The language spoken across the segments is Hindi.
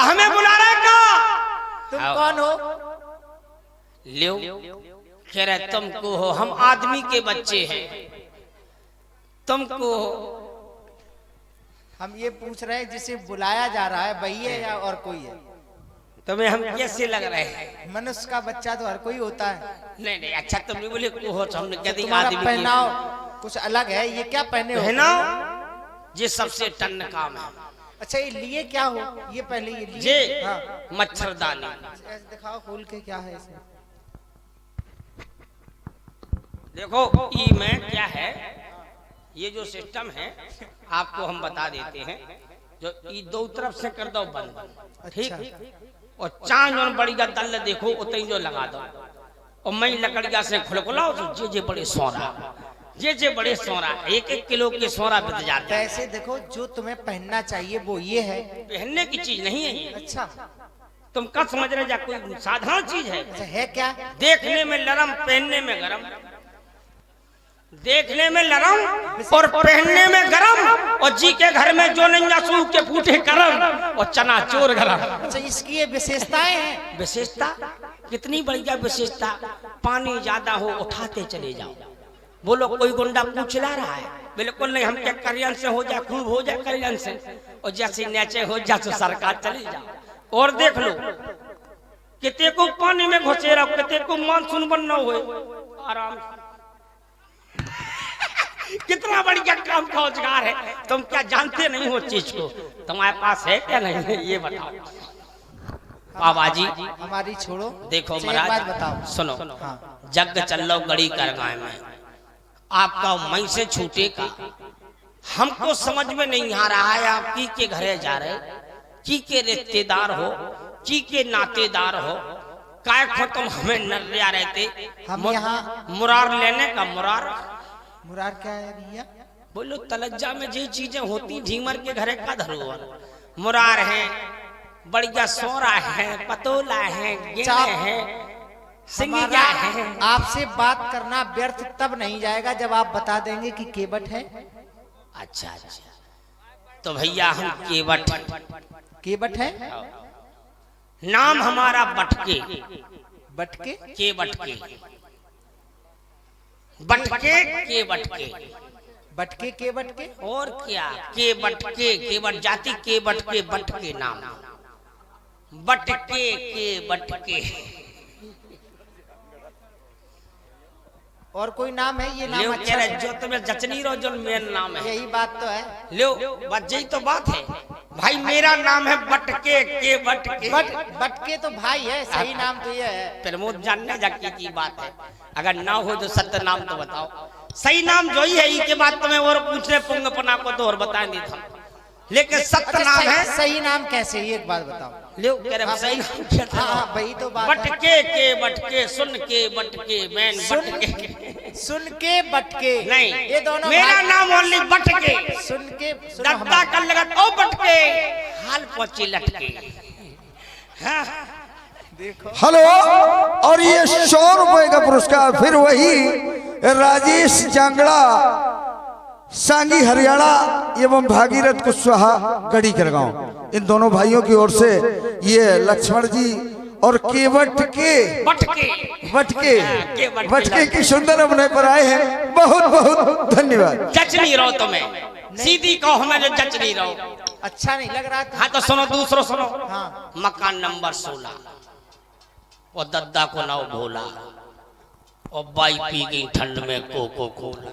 कहा में बुला रहे का? तुम कौन हो? लो कह रहे तुमको हो, हम आदमी के बच्चे हैं, तुमको हम ये पूछ रहे हैं जिसे बुलाया जा रहा है वही है या और कोई है? तुम्हें हम कैसे लग रहे हैं? मनुष्य का बच्चा तो हर कोई होता है। नहीं नहीं, अच्छा तुमने बोले को हो तो हमने कह दी तुम्हारा आदमी पहनाव कुछ अलग है, ये क्या पहने हो? पहनाओ ये सबसे टन काम है। अच्छा ये लिए क्या हो? ये पहले ये लिए ये हाँ। मच्छरदानी ऐसे दिखाओ खोल के, क्या है इसमें? देखो ई में क्या है, ये जो सिस्टम है आपको हम बता देते हैं। जो ई दो तरफ से कर दो बंद, ठीक, और चांद और बड़ी का दल देखो उतनी जो लगा दो, और मई लकड़िया से खुलखुलाओ तो जे बड़े सोरा, जे बड़े सोरा 1-1 किलो के सोरा बिक जाते हैं। ऐसे देखो जो तुम्हें पहनना चाहिए वो ये है। पहनने की चीज नहीं है ये। अच्छा तुम कब समझ रहे जा, कोई साधारण चीज है? अच्छा है क्या? देखने में नरम, पहनने में गरम। देखने में नरम और पहनने में गरम, और जी के घर में जो नहीं सूख के पूठे करम और चना चोर गरम। अच्छा इसकी ये विशेषताएं हैं। विशेषता कितनी बढ़िया विशेषता। पानी ज्यादा हो उठाते चले जाओ। बोलो कोई गुंडा पूछ ला रहा है? बिल्कुल नहीं, हम क्या करियन से हो जाए, खूब हो जाए करियन से, और जैसे नीचे हो जाए तो सरकार चले जाओ। और देख लो कितने को पानी में घुसे रहो, कितने को मानसून बनना हो आराम से। कितना बढ़िया काम का रोजगार है। तुम क्या जानते नहीं हो चीज को? तुम्हारे पास है क्या नहीं है ये बताओ बाबा जी। हमारी छोड़ो, देखो एक बात महाराज बताओ, सुनो, हाँ। जग चल लो गड़ी कर गाय में, आपका मई से छूटेगा। हमको समझ में नहीं आ रहा है आप की के घरे जा रहे, की के रिश्तेदार हो, की के नातेदार हो, काय खो तुम हमें नर्रिया रहते। हम यहाँ मुरार लेने का मुरार क्या है भैया? बोलो तलज्जा में जो चीजें होती ढीमर के घरे का धरोहर। मुरार है, बढ़िया सोरा है, पतोला है, गेंडे है, सिंगिया है। आपसे बात करना व्यर्थ तब नहीं जाएगा जब आप बता देंगे कि केवट है। अच्छा अच्छा, तो भैया हम केवट। केवट है, नाम हमारा बटके। बटके के बटके, बटके के बटके, बटके के बटके और क्या? के बटके, केवट जाति के बटके, बटके नाम, बटके के बटके। और कोई नाम है? ये नाम अच्छा है? जो तुम्हें जचनी रहो जो मेरा नाम है, यही बात तो है। लो बस यही तो बात है भाई। मेरा नाम है बटके के बटके। बटके तो भाई है, सही नाम तो ये है। प्रमोद जानने जाके की बात है। अगर ना हो तो सत्य नाम तो बताओ। सही नाम जो ही है, इसके बाद तुम्हें और पूछने पुंगपना को तो और बताएंगे हम, लेकिन सत्य नाम है। सही नाम कैसे? एक बात बताओ। लो कह रहे सही नाम क्या था? हाँ वही तो बात। बटके के बटके, सुन के बटके, मैन बटके, सुन के बटके नहीं, ये दोनों मेरा नाम ओनली बटके। सुन के दत्ता कर लगा ओ बटके, हाल पहुंची लटके। हाँ। देखो हेलो, और ये 100 रुपए का पुरस्कार फिर वही राजेश जांगड़ा, सांगी हरियाणा एवं भागीरथ कुशवाहा गढ़ी करगांव, इन दोनों भाइयों की ओर से ये लक्ष्मण जी और केवट के बटके की सुंदर अभिनय पर आए हैं। बहुत बहुत धन्यवाद। जच नहीं रहो तुम्हें, सीधी कहो हमें जो जच नहीं रहो। अच्छा नहीं लग रहा था। हाँ तो सुनो, दूसरो सुनो। हाँ। मकान नंबर 16, और दद्दा को नाव भोला, और बाई पी गई ठंड में कोको कोला,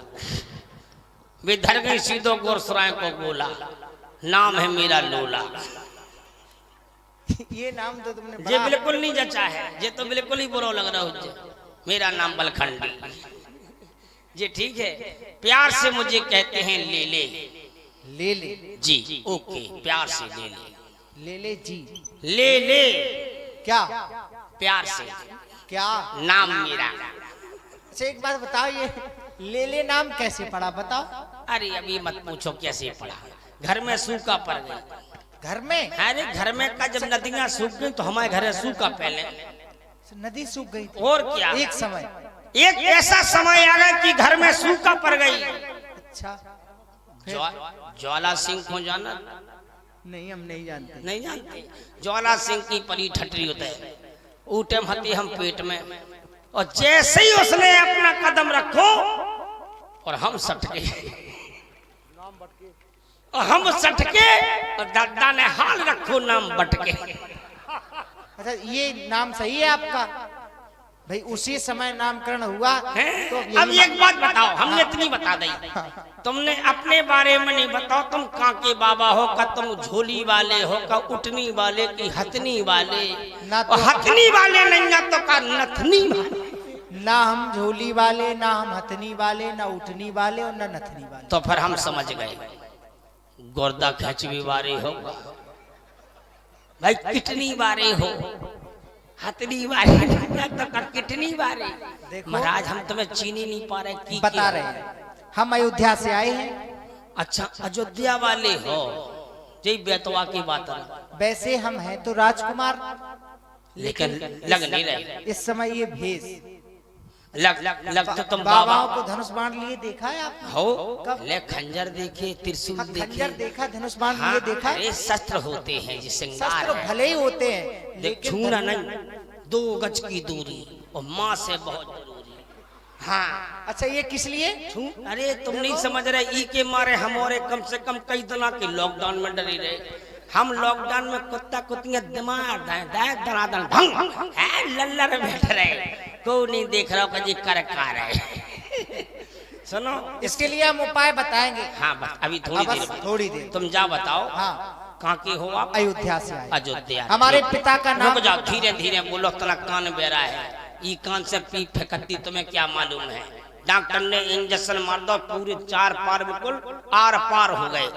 वे धर गई सीधो गोरसराय को गोला, नाम है मेरा लोला। ये नाम तो तुमने ये बिल्कुल नहीं जचा है, ये तो बिल्कुल ही बुरा लग रहा है। मेरा नाम बलखंडी। ये ठीक है, प्यार से मुझे कहते हैं ले ले। ले ले जी ओके, प्यार से ले ले। ले ले जी, ले ले क्या? प्यार से क्या नाम मेरा। अच्छा एक बात बताओ, ये ले ले नाम कैसे पड़ा बताओ? अरे अभी मत पूछो कैसे पड़ा, घर में सूखा पड़ गई। घर में? अरे घर में का जब नदियां सूख गई तो हमारे घर सूखा पहले। नदी सूख गई थी। और क्या, एक समय, एक ऐसा समय आ गया कि घर में सूखा पड़ गई। अच्छा ज्वाला सिंह को जाना? नहीं, हम नहीं जानते। नहीं जानते? ज्वाला सिंह की परी ठटरी होता है, ऊटे हती हम पेट में, और जैसे ही उसने अपना कदम रखो और हम सटके, और हम सटके और दादा ने हाल रखो नाम बटके। अच्छा, ये नाम सही है आपका भाई? उसी समय नामकरण हुआ तो अब एक बात बताओ, हमने इतनी बता दी, तुमने अपने बारे में नहीं बताओ। तुम काके बाबा हो का, तुम झोली वाले हो का, उठनी वाले की हथनी वाले ना और हथनी वाले नहीं ना तो का नथनी वाले। ना हम झोली वाले, ना हम हथनी वाले, ना उठनी वाले और ना नथनी वाले। तो फिर हम समझ गए, गोरदा खचवी वाले हो भाई, कितनी बारे हो, हथनी वाले तो का कितनी बारे। महाराज हम तुम्हें चीनी नहीं पा रहे की बता रहे हैं, हम अयोध्या से आए हैं। अच्छा, अयोध्या वाले हो, जी बेतवा की बात है। वैसे हम हैं तो राजकुमार, लेकिन लग नहीं रहे। इस समय ये भेष। लग तो तुम बाबाओं को धनुष बाण लिए देखा है आप? हो, ले खंजर देखे, त्रिशूल देखे, खंजर देखा, धनुष बाण हाँ, लिए देखा। अरे शस्त्र होते हैं जी, श्रृंगार शस्त्र है। भले ही होते हैं, देख छूना नहीं, 2 गज की दूरी और माँ से बहुत जरूरी। हाँ, अच्छा, ये किस लिए? अरे तुम नहीं समझ रहे, ई के मारे हमारे कम से कम कई दिनों के लॉकडाउन में डरी रहे। हम लॉकडाउन में कुत्ता कुत्तियां दिमाग दनादन भंग है लल्लर बैठ रहे, को नहीं देख रहा कि जी कर है। सुनो, इसके लिए हम उपाय बताएंगे। हाँ बस अभी थोड़ी देर तुम जा बताओ। हाँ, कहाँ के हो आप? अयोध्या से आए। अयोध्या। हमारे पिता का नाम। रुक जाओ, धीरे धीरे बोलो, तना कान बेरा है, ई कान से पी फेंकती तुम्हें क्या मालूम है? डॉक्टर ने इंजेक्शन मार दो, पूरे 4 पार बिल्कुल आर पार हो गए।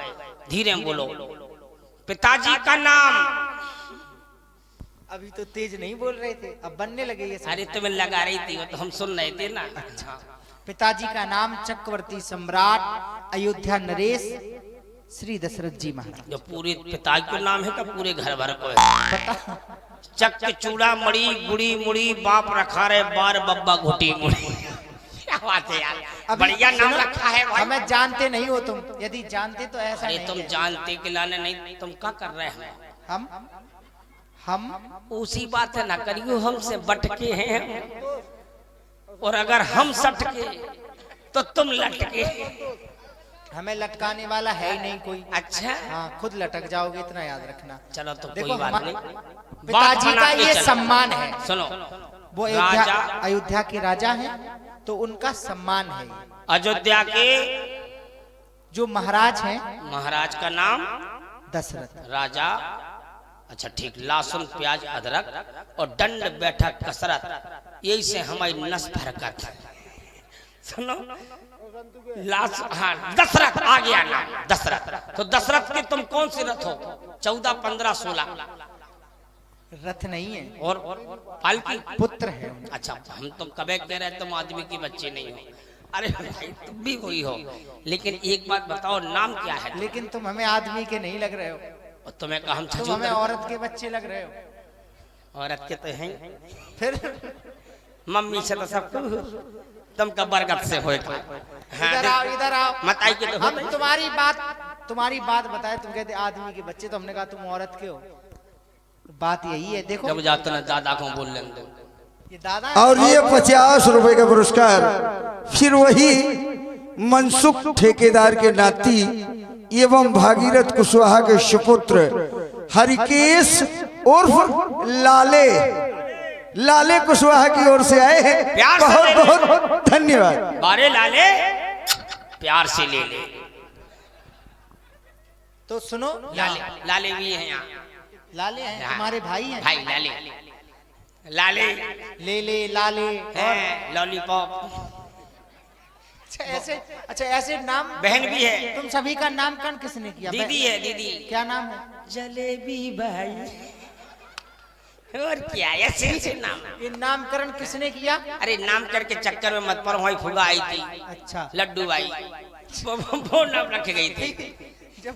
धीरे बोलो, पिताजी का नाम। अभी तो तेज नहीं बोल रहे थे, अब बनने लगे ये सब। अरे तुम्हें लगा रही थी, वो तो हम सुन रहे थे ना। पिताजी का नाम चक्रवर्ती सम्राट अयोध्या नरेश श्री दशरथ जी महाराज। जो पूरे पिताजी का नाम है का पूरे घर भर को है? चक चूड़ा मड़ी गुड़ी मुड़ी बाप रखा रहे बार बब्बा घुटी मुड़ी। क्या बात है यार, बढ़िया नाम रखा है भाई। हमें जानते नहीं हो तुम, यदि जानते तो ऐसा अरे नहीं तुम है। जानते कि लाने नहीं, तुम क्या कर रहे हैं? हम उसी बात है ना करियो, हमसे बटके हैं, और अगर हम सटके तो तुम लटके। हमें लटकाने वाला है ही नहीं कोई। अच्छा, हाँ, खुद लटक जाओगे, इतना याद रखना। चलो तो देखो, कोई बात नहीं, पिताजी का ये सम्मान है। सुनो, वो अयोध्या के राजा हैं, तो उनका सम्मान है। अयोध्या के जो महाराज हैं, महाराज का नाम दशरथ राजा। अच्छा ठीक, लहसुन प्याज अदरक और दंड बैठक कसरत, यही से हमारी नस भरकत। सुनो, हाँ दशरथ आ गया नाम, दशरथ। तो दशरथ के तुम कौन से रथ हो? 14, 15, 16 रथ नहीं है, और पालकी पुत्र है। अच्छा, हम तुम कबे कह रहे तुम आदमी के बच्चे नहीं हो। अरे भाई तुम भी वही हो, लेकिन एक बात बताओ, नाम क्या है? लेकिन तुम हमें आदमी के नहीं लग रहे हो, और तुम्हें कहा हम तुम हमें औरत के बच्चे लग रहे हो। औरत के तो हैं, फिर मम्मी से तो सब तुम का बरगद से हो। इधर आओ, इधर आओ। मत आई के तो हम तुम्हारी बात बताए, तुम कहते आदमी के बच्चे, तो हमने कहा तुम औरत के हो। बात यही है। देखो, जब जाते ना दादा को बोल लेंगे, ये दादा और ये 50 रुपए का पुरस्कार फिर वही मनसुख ठेकेदार के नाती एवं भागीरथ कुशवाहा के सुपुत्र हरिकेश उर्फ लाले कुशवाहा की ओर से आए हैं। बहुत बहुत धन्यवाद। बारे लाले प्यार से ले ले। तो सुनो, लाले भी है यहाँ, लाले हैं, हमारे भाई हैं। भाई लाले ले लाले हैं, लॉलीपॉप। अच्छा ऐसे नाम बहन भी है। तुम सभी का नामकरण किसने किया? दीदी है, दीदी। क्या नाम है? जलेबी भाई। और क्या ऐसे नाम? ये नामकरण किसने किया? अरे नामकरण के चक्कर में मत पर वही फुगा आई थी। अच्छा, लड्डू भाई वो नाम रखी गई थी। जब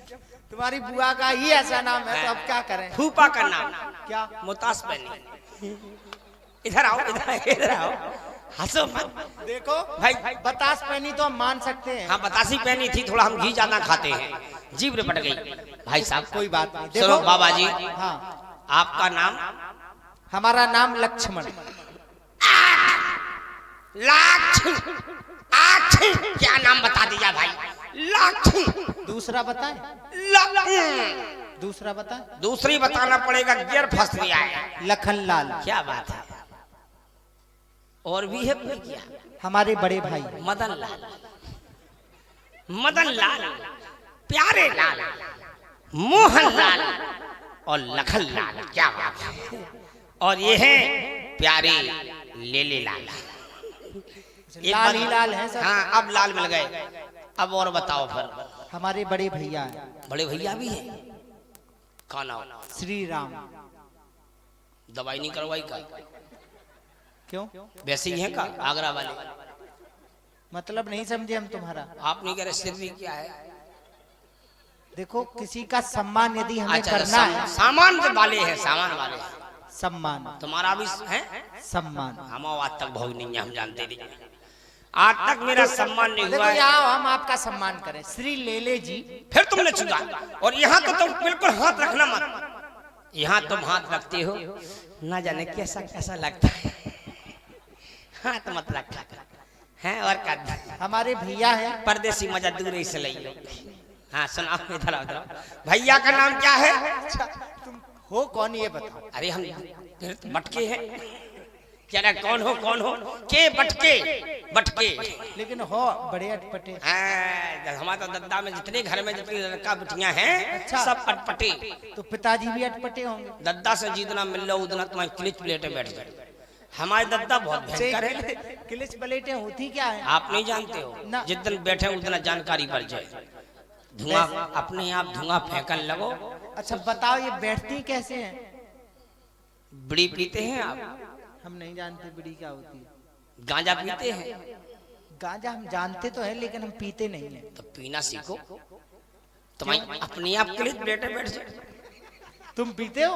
तुम्हारी बुआ का ही ऐसा नाम है तो अब क्या करें? फूफा का नाम क्या? मुतास बनी। इधर आओ, इधर आओ। हंसो मत। देखो भाई बतास पहनी तो हम मान सकते हैं। हाँ बतासी पहनी थी, थोड़ा हम घी ज्यादा खाते हैं, जीभ पट गई। भाई साहब कोई बात नहीं। सुनो देखो बाबा जी, हाँ, आपका नाम? हमारा नाम लक्ष्मण। क्या नाम बता दिया भाई? दूसरा बताएं? दूसरा बताएं? दूसरी बताना पड़ेगा, गियर फंस गया है। लखनलाल। क्या बात है? और भी है कोई क्या? हमारे बड़े भाई मदन लाल। मदन लाल, प्यारे लाल, मोहन लाल और लखन लाल। क्या बात है? और ये है प्यारे लेले लाल। लाल ही लाल हैं सब। हाँ अब लाल मिल गए। अब और बताओ फिर। हमारे बड़े भैया हैं, बड़े भैया भी हैं। का नाम? श्री राम। दवाई नहीं करवाई का? क्यों? वैसे ही है का आगरा वाले? मतलब नहीं समझे हम तुम्हारा। आप नहीं कह रहे सिर भी क्या है? देखो किसी का सम्मान यदि हमें अच्छा, करना है, सामान वाले हैं, सामान वाले हैं। सम्मान तुम्हारा भी है? सम्मान। हम आज तक भोग नहीं है, हम जानते नहीं। आज तक मेरा सम्मान नहीं देखो हुआ है। आओ हम आपका सम्मान करें। श्री लेले जी। फिर तुमने छुआ। और यहाँ तो तुम बिल्कुल हाथ रखना मत। यहाँ तुम हाथ रखते हो, ना जाने कैसा कैसा लगता है। हाथ मत रखा है। और क्या? हमारे भैया हैं, परदेसी मजा दूर ही से लो। हाँ सुनाओ, इधर आओ, इधर आओ। भैया का नाम क्या है? तुम हो कौन ये बताओ? अरे हम बटके हैं। क्या ना, कौन हो कौन हो? के बटके, बटके। लेकिन हो बड़े अटपटे। हमारे तो दद्दा में जितने घर में जितनी लड़का बिटियां हैं, अच्छा। सब अटपटे। तो पिताजी भी अटपटे होंगे। दद्दा से जितना मिल लो उतना तुम्हारी क्लिच प्लेटे बैठ जाए। हमारे दद्दा बहुत भयंकर है। क्लिच प्लेटें होती क्या है? आप नहीं जानते हो? ना। जिस दिन बैठे उतना जानकारी बढ़ जाए। धुआं अपने आप धुआं फेंकन लगो। अच्छा बताओ ये बैठती कैसे हैं? बीड़ी पीते हैं आप? हम नहीं जानते बीड़ी क्या होती है। गांजा पीते हैं? गांजा हम जानते तो है लेकिन हम पीते नहीं है। तो पीना सीखो, तुम्हारी अपने आप क्लिच प्लेटे बैठ जाए। तुम पीते हो?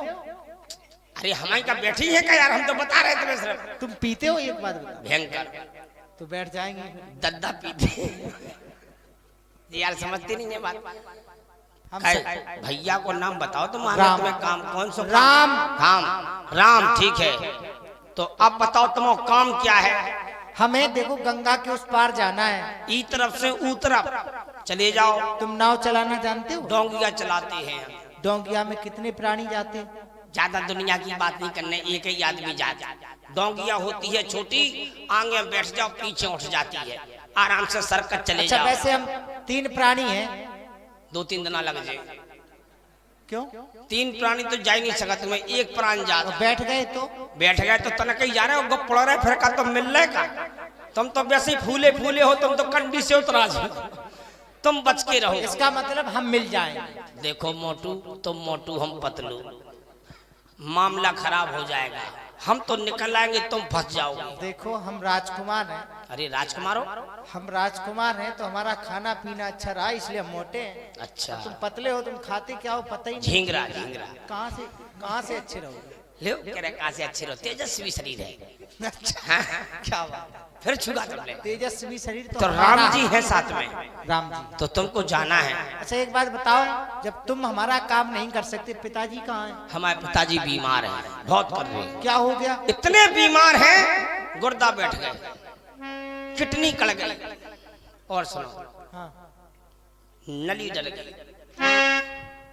अरे हमारी का बैठी है क्या यार? हम तो बता रहे थे सिर्फ। तुम पीते हो? एक बात बताओ। भयंकर। तो बैठ जाएंगे फिर। दद्दा पीते यार, समझते नहीं है बात। हम भैया को नाम बताओ तो मानो राम। तुम्हें काम कौन सा? राम। काम। राम ठीक है। तो अब बताओ तुम्हारा काम क्या है? हमें देखो गंगा के उस पार जाना है। ई तरफ से ऊ तरफ चले जाओ। तुम नाव चलाना जानते हो? डोंगिया चलाते हैं। डोंगिया में कितने प्राणी जाते हैं? ज्यादा दुनिया की बात नहीं करने, एक ही आदमी जाता। डोंगिया होती है छोटी, आगे बैठ जाओ पीछे उठ जाती है, आराम से सरकत चले अच्छा जाओ। वैसे हम 3 प्राणी हैं। 2-3 दिन लग जाए। क्यों? 3 प्राणी तो जा ही नहीं सकते, तुम्हें एक प्राण और जाता। बैठ गए तो? बैठ गए तो तनक ही जा रहे हो, गप पड़ रहे फिर का तो मिल रहे का। तुम तो वैसे ही फूले फूले हो, तुम तो कंडी से उतरा जी। तुम बच के रहो। इसका मतलब हम मिल जाएंगे। देखो मोटू, तुम मोटू हम पतलू, मामला खराब हो जाएगा। हम तो निकल आएंगे, तुम फंस जाओगे। देखो हम राजकुमार हैं। अरे राजकुमारो, हम राजकुमार हैं तो हमारा खाना पीना अच्छा रहा इसलिए हम मोटे हैं। अच्छा तुम पतले हो, तुम खाते क्या हो पता ही नहीं। झींगरा झींगरा कहाँ से अच्छे रहोगे? ले कह रहे कहाँ से अच्छे रहो, तेजस्वी शरीर है। अच्छा हाँ, क्या बात। फिर छुगा तुमने। तेजस्वी शरीर तो हमारा राम है। जी है साथ में, राम जी। तो तुमको जाना है। अच्छा एक बात बताओ, जब तुम हमारा काम नहीं कर सकते पिताजी कहाँ हैं? हमारे पिताजी बीमार हैं, बहुत कर रहे हैं। क्या हो गया? इतने बीमार हैं, गुर्दा बैठ गए, किडनी कड़ गई, और सुनो हाँ। नली डर गई,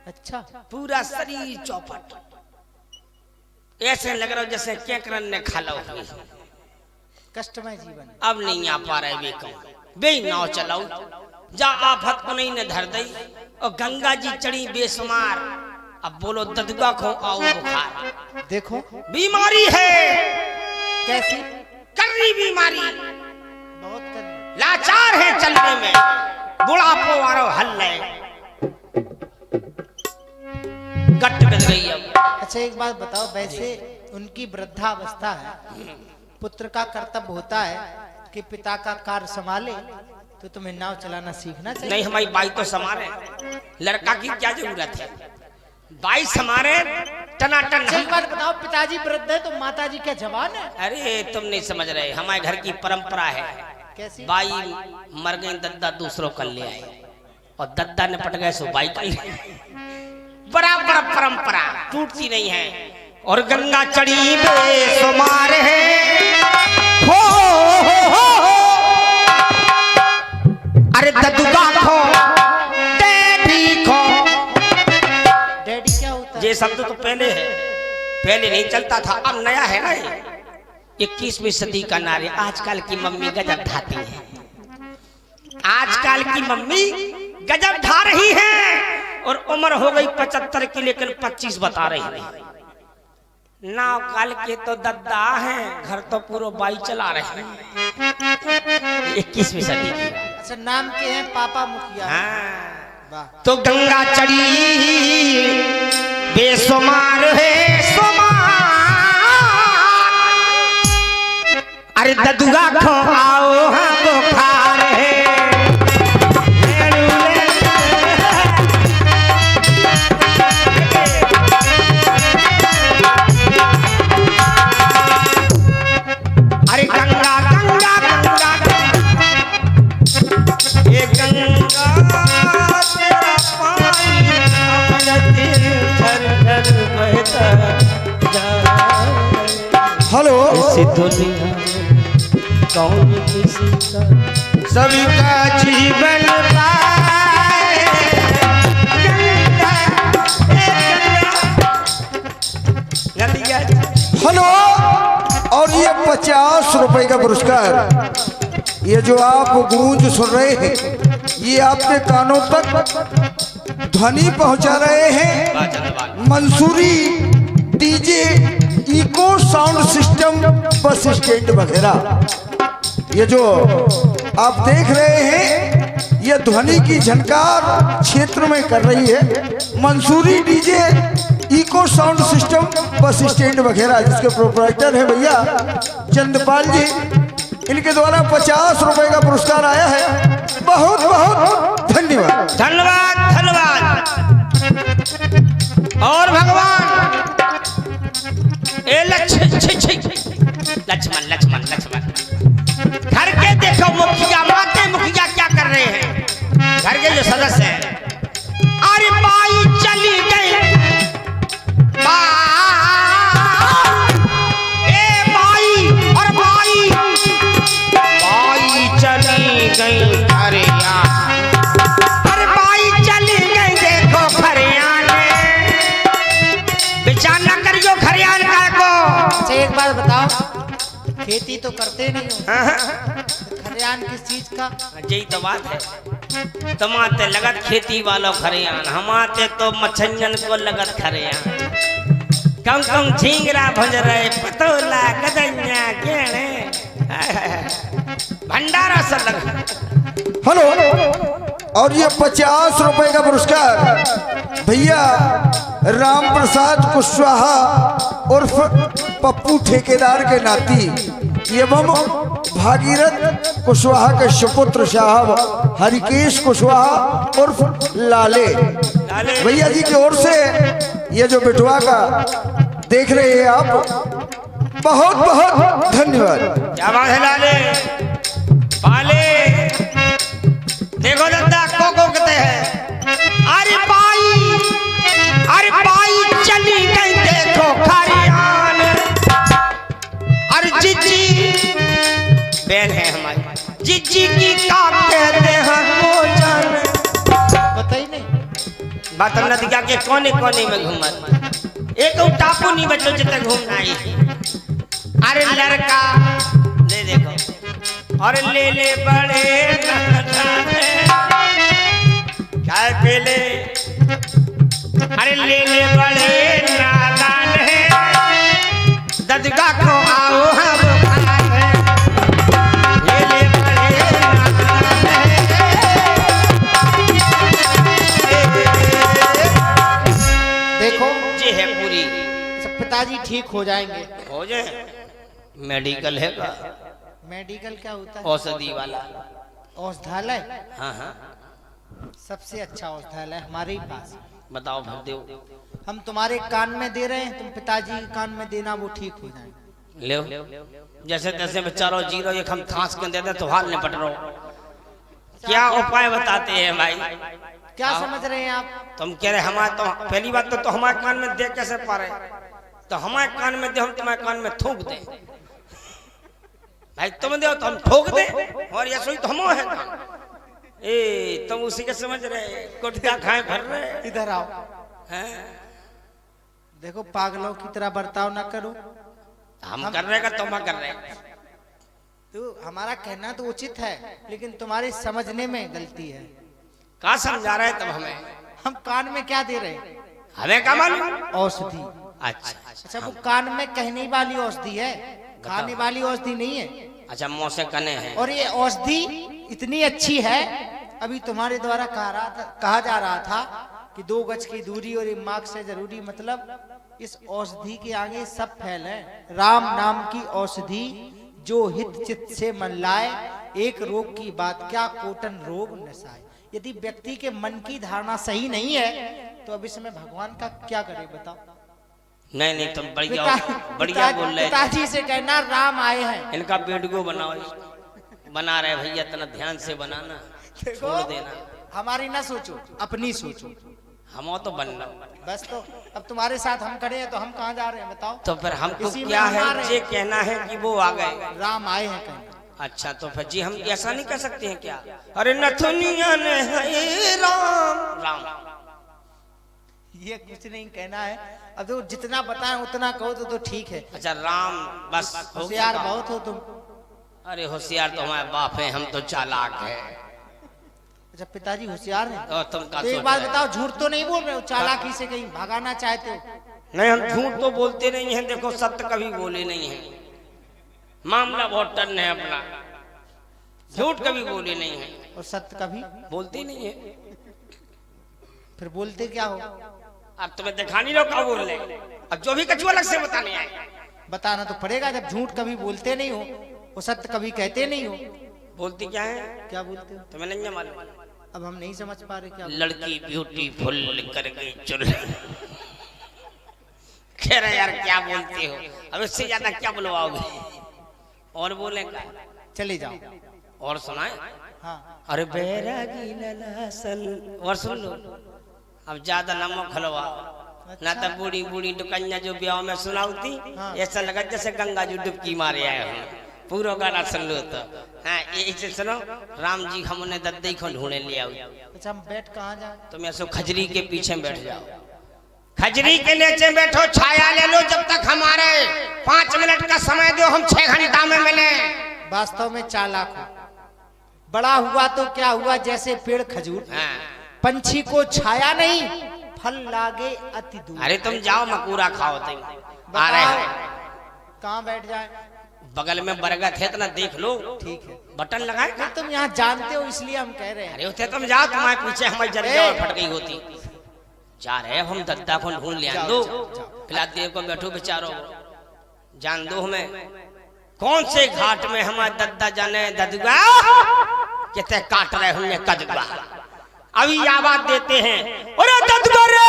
अच्छा पूरा शरीर चौपट, ऐसे लग रहा हो जैसे केकरन ने खा लो। कष्टमय जीवन। अब नहीं आ पा रहे वे कौन बे नाव चलाओ, जा आफत को नहीं न धर दई, और गंगा जी चढ़ी बेसुमार। अब बोलो ददुआ खो आओ बुखार। देखो बीमारी है, कैसी? कर्री बीमारी, बहुत कर। लाचार है चलने में, बुढ़ापो वारो हल है, गट बिल गई अब। अच्छा एक बात बताओ, वैसे उनकी वृद्धावस्था है, पुत्र का कर्तव्य होता है कि पिता का कार्य संभाले, तो तुम्हें नाव चलाना सीखना चाहिए। नहीं हमारी बाई तो समारे, लड़का की क्या जरूरत है? 22 हमारे टनाटन। अच्छा एक बात बताओ, पिताजी वृद्ध है तो माताजी क्या जवान है? अरे तुम नहीं समझ रहे, हमारे घर की परंपरा है। कैसी? बाई मर गई, दद्दा दूसरों कर ले आए, और दद्दा ने पट गए सो बाई कर ले। बराबर परंपरा टूटती नहीं है। और गंगा चढ़ी बेसुमार है, हो। अरे दद्दुगा खो डैडी खो। डैडी क्या होता है? ये शब्द तो पहले है, पहले नहीं चलता था, अब नया है ना ये। 21वीं सदी का नारे। आजकल की मम्मी गजब ढाती है, आजकल की मम्मी गजब ढा रही है। और उम्र हो गई 75 की, लेकिन 25 बता रही है। नाव काल के तो दद्दा हैं, घर तो पूरा बाई चला रहे हैं। 21वीं सदी की। अच्छा नाम के हैं पापा मुखिया। हाँ। वाह। तो गंगा चढ़ी बेसुमार है सुमार। अरे ददुगा खो आओ हाँ बुखार है। अरे गंगा गंगा गंगा ये गंगा तेरा पानी अमृत झरझर बहता जाए। हेलो, इस दुनिया कौन किसी का सभी का जीवन पाए। गंगा, गंगा, हेलो। और ये 50 रुपए का पुरस्कार, ये जो आप गूंज सुन रहे हैं, ये आपके कानों तक ध्वनि पहुंचा रहे हैं Mansoori DJ echo sound system bus stand वगैरह। ये जो आप देख रहे हैं, ये ध्वनि की झनकार क्षेत्र में कर रही है Mansoori DJ echo sound system bus stand वगैरह, जिसके प्रोपराइटर है भैया चंद्रपाल जी। इनके द्वारा 50 रुपए का पुरस्कार आया है। बहुत बहुत धन्यवाद। धन्यवाद धन्यवाद। और भगवान ए लक्ष्मण लक्ष्मण लक्ष्मण घर के देखो मुखिया माते मुखिया क्या कर रहे हैं। घर के जो सदस्य हैं, अरे बाई चली गई, ए बाई और बाई चली गई हरियाणा। अरे बाई चली गई देखो हरियाणा। विचार न करियो हरियाणा को। अच्छा एक बात बताओ, खेती तो करते नहीं हो, खरियान किस चीज का? यही तो बात है। तमाते लगत खेती वालों खरियान, हमाते तो मछलियन को लगत खरियान। कम कम झींगरा भज रहे, पतोला गदैया गेणे भंडारा सब लगा। हेलो। और ये 50 रुपए का पुरस्कार भैया राम प्रसाद कुशवाहा उर्फ पप्पू ठेकेदार के नाती एवं भागीरथ कुशवाहा के सुपुत्र साहब हरिकेश कुशवाहा उर्फ लाले भैया जी की ओर से ये जो बिटवा का देख रहे हैं आप, बहुत बहुत धन्यवाद। क्या बात है लाले पाले। देखो दद्दा को कहते हैं, अरे बाई चली गई देखो खरियान। अरे जिज्जी बहन है हमारी, जिज्जी की का कहते हैं वो जान। बताइए नहीं। बात नदिया के कोने कोने में घूमत, एक टापू नहीं बचो जितना घूमना है। अरे लड़का ले देखो, और ले ले बड़े चाय पी ले। अरे ले ले बड़े नादान है, ददगा को आओ हम खाए। ले ले बड़े नादान है। देखो ये है पूरी। सब पिताजी ठीक हो जाएंगे। हो जाए। मेडिकल है का? मेडिकल क्या होता है? औषधि वाला। औषधालय? हाँ हाँ। सबसे अच्छा औषधालय हमारे ही पास। बताओ फिर देव। हम तुम्हारे कान में दे रहे हैं, तुम पिताजी के कान में देना, वो ठीक हो जाए। ले जैसे तैसे बेचारो जीरो एक हम थांस के दे दे तो हाल निपट रहो। क्या उपाय बताते हैं भाई? क्या समझ रहे हैं आप? तुम कह रहे हमारे तो पहली बात तो हमारे कान में दे कैसे पा रहे? तो हमारे कान में दे, हम तुम्हारे कान में थूक दे भाई। तुम दे तो हम ठोक दे, और ये सोई तो हम है ए, तुम उसी के समझ रहे कुटिया खाए भर रहे। इधर आओ। हैं? देखो पागलों की तरह बर्ताव ना करो। हम कर रहे का तुम कर रहे। तो हमारा कहना तो उचित है, लेकिन तुम्हारे समझने में गलती है। कहा समझा रहे तब हमें? हम कान में क्या दे रहे हैं? हमें क्या मालूम? औषधि। अच्छा, वो कान में कहने वाली औषधि है, खाने वाली औषधि नहीं है। अच्छा, मुंह से कने हैं। और ये औषधि इतनी अच्छी है, अभी तुम्हारे द्वारा कहा जा रहा था कि 2 गज की दूरी और 1 मार्क्स से जरूरी, मतलब इस औषधि के आगे सब फैल है। राम नाम की औषधि जो हित चित्त से मन लाए, एक रोग की बात क्या कोटन रोग नसाए। यदि व्यक्ति के मन की धारणा सही नहीं है तो अब इसमें भगवान का क्या करे बताओ? नहीं तुम बढ़िया बोल रहे। पिताजी से कहना राम आए हैं। इनका वीडियो बनाओ, बना रहे भैया, इतना ध्यान से बनाना, छोड़ देना। हमारी ना सोचो, अपनी सोचो। हम तो बनना बस। तो अब तुम्हारे साथ हम खड़े हैं तो हम कहाँ जा रहे हैं बताओ? तो फिर हमको क्या है ये कहना है कि वो आ गए, राम आए हैं कहना। अच्छा, तो फिर जी हम ऐसा नहीं कह सकते हैं क्या? अरे नथुनिया ने है राम राम, ये कुछ नहीं कहना है। अब तो जितना बताएं उतना कहो तो ठीक है। अच्छा राम बस। होशियार बहुत हो तुम। अरे होशियार तो हमारे बाप है, हम तो चालाक है। अच्छा, पिताजी होशियार हैं। और तुम का तो एक बात बताओ, झूठ तो नहीं बोल रहे हो? चालाकी से कहीं भगाना चाहते हो? नहीं, हम झूठ तो बोलते नहीं हैं। देखो सत्य कभी बोले नहीं है, मामला बहुत टन है अपना। झूठ कभी बोले नहीं है और सत्य कभी बोलते नहीं है। फिर बोलते क्या हो? अब तुम्हें देखा नहीं लो क्या बोल रहे। अब जो भी कछुआ अलग से बताने आए, बताना तो पड़ेगा। जब झूठ कभी बोलते नहीं हो और सत्य कभी कहते नहीं हो, बोलती क्या है? क्या बोलते हो? तुम्हें नहीं मालूम? अब हम नहीं समझ पा रहे क्या। लड़की ब्यूटीफुल कर गई चुल। कह रहे यार क्या बोलते हो? अब इससे ज्यादा क्या बुलवाओगे? और बोलेगा? चले जाओ और सुनाए। हाँ। अरे बैरागी ललासल, और सुन लो। अब ज्यादा नमक खलवा ना तो बूढ़ी बूढ़ी दुकन्या जो ब्याह में सुनाती, ऐसा लगा जैसे गंगा जी डुबकी मारे आए हैं। पूरा गाना सुन लो तो। हाँ, इसे सुनो। राम जी हमने दद्दी को ढूंढे लिया। अच्छा, हम बैठ कहाँ जाए? तुम ऐसे खजरी के पीछे बैठ जाओ, खजरी के नीचे बैठो, छाया ले लो जब तक हमारे 5 मिनट का समय दो, हम 6 घंटा में मिले। वास्तव में चालाक हो। बड़ा हुआ तो क्या हुआ, जैसे पेड़ खजूर, पंछी को छाया नहीं फल लागे अति दूर। अरे तुम जाओ मकूरा खाओ। तुम आ रहे हैं, कहाँ बैठ जाए? बगल में बरगद है, इतना देख लो। ठीक है, बटन लगाए। नहीं, तुम यहाँ जानते हो इसलिए हम कह रहे हैं। अरे उसे तुम जाओ, तुम्हारे पीछे हमारी जरिया फट गई होती। जा रहे हम दद्दा को ढूंढ लिया दो। फिलहाल देव को बैठो बेचारो, जान दो हमें कौन से घाट में हमारे दद्दा जाने ददुआ कितने काट रहे होंगे कदुआ। अभी आवाज देते हैं, अरे ददुआ रे।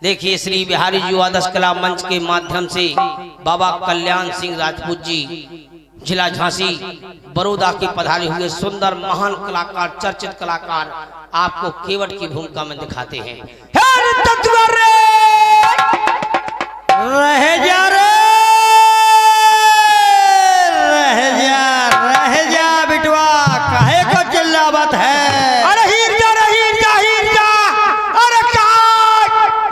देखिए श्री बिहारी युवा दस कला मंच के माध्यम से बाबा कल्याण सिंह राजपूत जी, जिला झांसी बड़ौदा के पधारे हुए सुंदर महान कलाकार, चर्चित कलाकार आपको केवट की भूमिका में दिखाते हैं। रह जा रे, रह जा बिटवा, काहे को चिल्लावत है? अरे हीर जा, हीर जा। अरे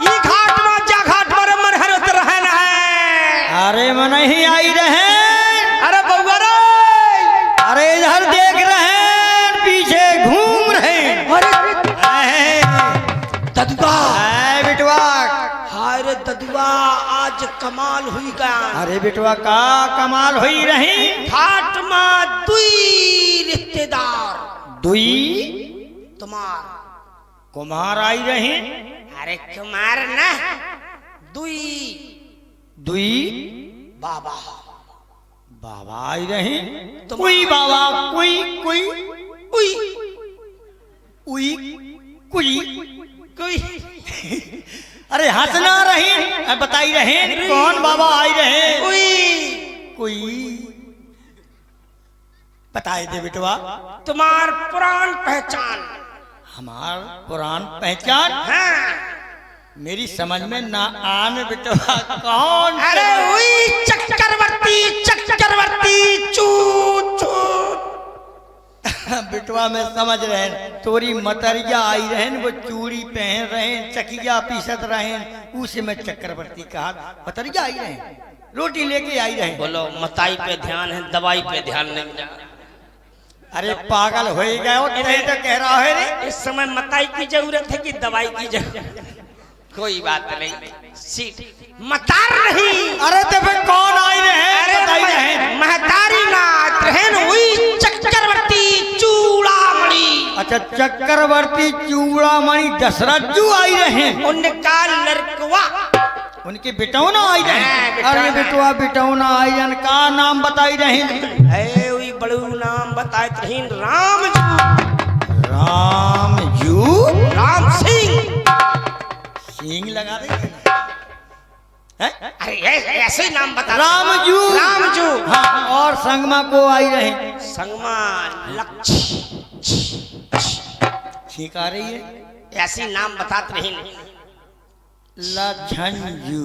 ये घाट में जा, घाट पर मन हरत रहन है। अरे मन ही आई रहे। अरे बउआ रे, अरे इधर देख रहे, पीछे घूम रहे। अरे ददुआ बिटवा, हाय रे ददुआ, आज कमाल हुई का। अरे बिटवा का कमाल हुई रही? घाट में दुई रिश्तेदार, दुई कुमार आई रही। अरे कुमार ना, दुई बाबा आई रही। कोई बाबा, कोई कोई कोई अरे हंसना रही बताई रहे कौन बाबा आई रहे कोई बताए दे बेटवा तुम्हार पुरान पहचान। हमार पुरान पहचान हाँ। मेरी समझ में ना आन बेटवा कौन अरे वही चक्रवर्ती चू चू। बेटवा में समझ रहे तोरी मतरिया आई रहन वो चूड़ी पहन रहे चकिया पीसत रहे उसे में चक्रवर्ती कहा मतरिया आई रहे रोटी लेके आई रहे। बोलो मताई पे ध्यान है, दवाई पे ध्यान नहीं जा। अरे पागल हो गए हो तो कह रहा है रे इस समय मताई की जरूरत है कि दवाई की जरूरत? कोई बात नहीं, सीट मतार नहीं। अरे तो फिर कौन आई रहे? अरे महतारी नाथ रहन हुई चक्रवर्ती चूड़ामणि। अच्छा चक्रवर्ती चूड़ामणि दशरथ जी आई रहे उनका लड़कवा उनके बिटौना आई रहे। हाँ, अरे बेटवा बिटौना आई जन का नाम बताई रहे है वही बड़ू नाम बताए रहीन रामजू राम सिंह। सिंह लगा दे अरे ऐसे नाम बता। रामजू रामजू हाँ और संगमा को आई रहे संगमा लक्ष्य ठीक आ रही है ऐसी नाम बताते रही। लझंजू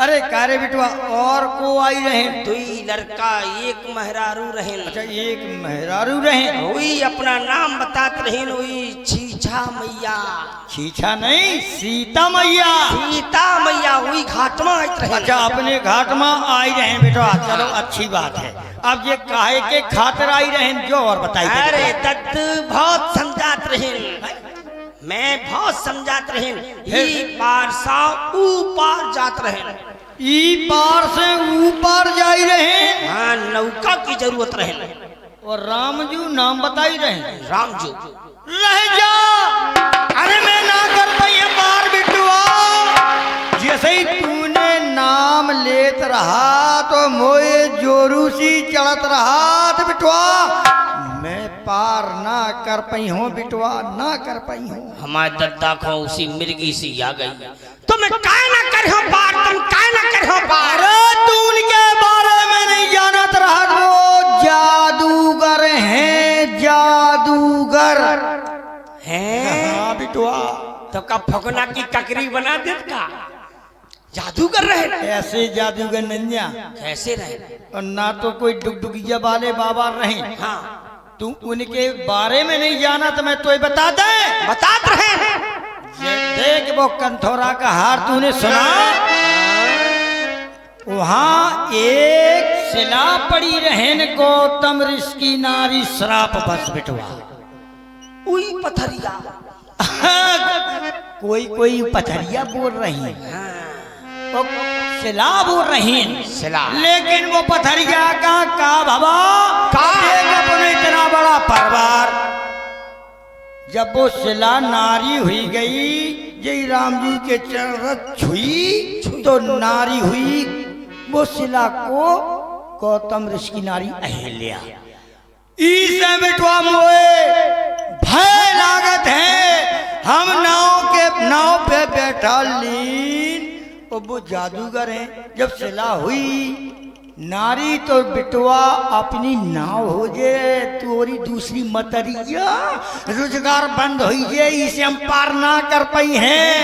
अरे कारे बिटवा और को आई रहे दुई लड़का एक मेहरारू रहे। अच्छा एक मेहरारू रहे वही अपना नाम बताते रहे वही छीछा मैया। छीछा नहीं सीता मैया। सीता मैया वही घाट में आई रहे। अच्छा अपने घाट में आई रहे बेटवा चलो अच्छी बात है। अब ये काहे के खातिर आई रहे जो और बताइए। अरे दत्त बहुत समझात रहे मैं बहुत समझात रहे ई पार सा ऊपर जात रहे ई पार से ऊपर जाई रहे। हाँ नौका की जरूरत रहे और रामजू नाम बताई रहे रामजू रह जा। अरे मैं ना कर पाई पार बिटुआ जैसे ही तूने नाम लेत रहा तो मोए जोरू सी चढ़त रहा तो बिटुआ मैं पार ना कर पाई हूँ बिटवा ना कर पाई हूँ। हमारे दद्दा को उसी मिर्गी सी आ गई तो मैं काय ना कर हो पार तुम काय ना कर हो पार। अरे तू उनके बारे में नहीं जानत रहा वो जादूगर हैं जादूगर हैं। हाँ बिटवा तो का फगना की ककरी बना दे का जादूगर रहे। ऐसे जादूगर नंजा कैसे रहे और ना तो कोई डुगडुगिया वाले बाबा रहे। हाँ तू उनके बारे में नहीं जाना तो मैं तो बता दे बतात रहे। देख वो कंथौरा का हार तूने सुना वहां एक शिला पड़ी रहन गौतम ऋषि नारी श्राप बस बिटवा उई पथरिया कोई पथरिया बोल रही है वो शिला बोल रही शिला। लेकिन वो पथरिया का भवा अपने इतना बड़ा परिवार जब वो शिला नारी हुई गई जय राम जी के चरण छुई तो नारी हुई वो शिला को गौतम ऋषि की नारी अहिल्या। इसे बिटवा मोए भय लागत है हम नाव पे बैठा लीन और वो जादूगर हैं जब शिला हुई नारी तो बिटवा अपनी नाव हो जे तोरी दूसरी मतरिया रोजगार बंद हो जे इसे हम पार ना कर पाई हैं।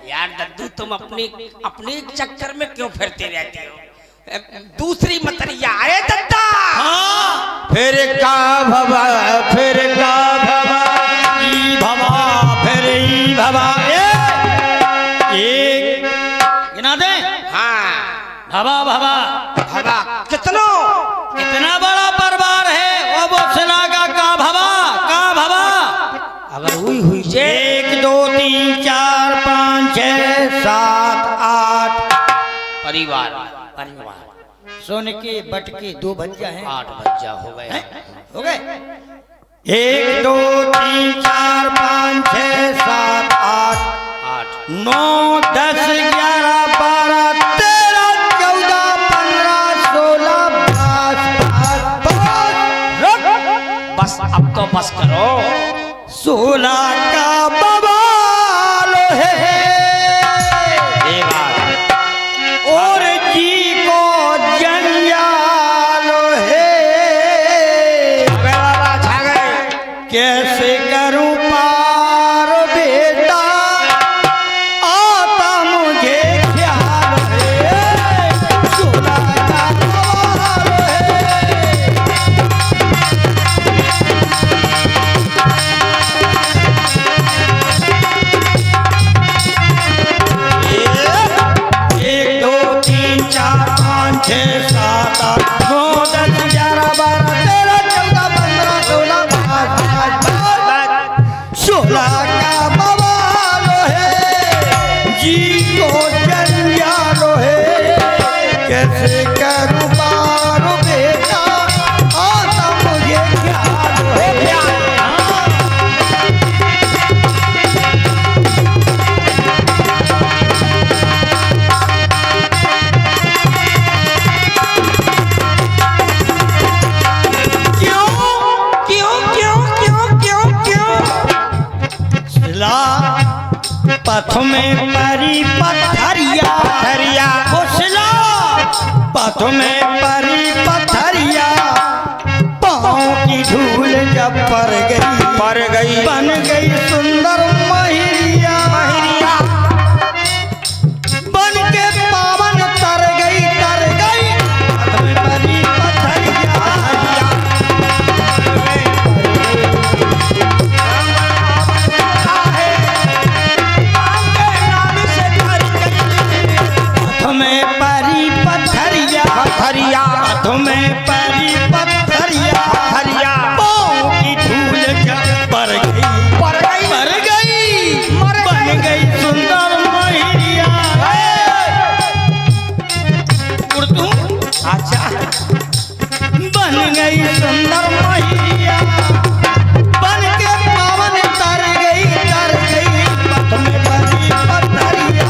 यार दद्दू तुम अपने चक्कर में क्यों फिरते रहते हो? दूसरी मतरिया आए दद्दा। हाँ फिर का भवा फिर का भवा ई भवा फिर ई भवा एक गिना दे। हाँ भवा भवा भवा कितनो कितना बड़ा परिवार है और वो शिला का भवा अगर हुई जे 1 2 3 4 5 6 7 8 परिवार सोने के बट के 2 बच्चा हैं 8 बच्चा हो गए। हो गए 1 2 3 4 5 6 7 8 9 10 11 12 13 14 15 16 17 बस अब तो बस करो। सोला का बवाल है ये बात और जी को जंजाल है। अबे बाबा छा गए। कैसे करूं पार बेटा आता मुझे ख्याल है। सोला का बवाल है। एक दो तीन चार पाँच छः सात आठ नौ 10 11 12 13 14 15 16 सोलह का बवाल है जी को जंजाल है। कैसे करूं पार बेटा आता मुझे ख्याल है। क्यों क्यों क्यों क्यों क्यों क्यों? सिला पथ में परी पथरिया हरिया सिला पथ में परी पथरिया पाँव की धूल जब पर गई बन गई सुंदर महिरिया बन के पावन तर गई पथ में परी पथरिया तुम्हें परी पत्थरिया हरिया तुम्हें परी पत्थरिया हरिया पाँव की धूल जब पर गई बन गई सुंदर महिरिया। उर्दू अच्छा बन गई सुंदर महिरिया बन के पावन तर गई पथ में परी पत्थरिया।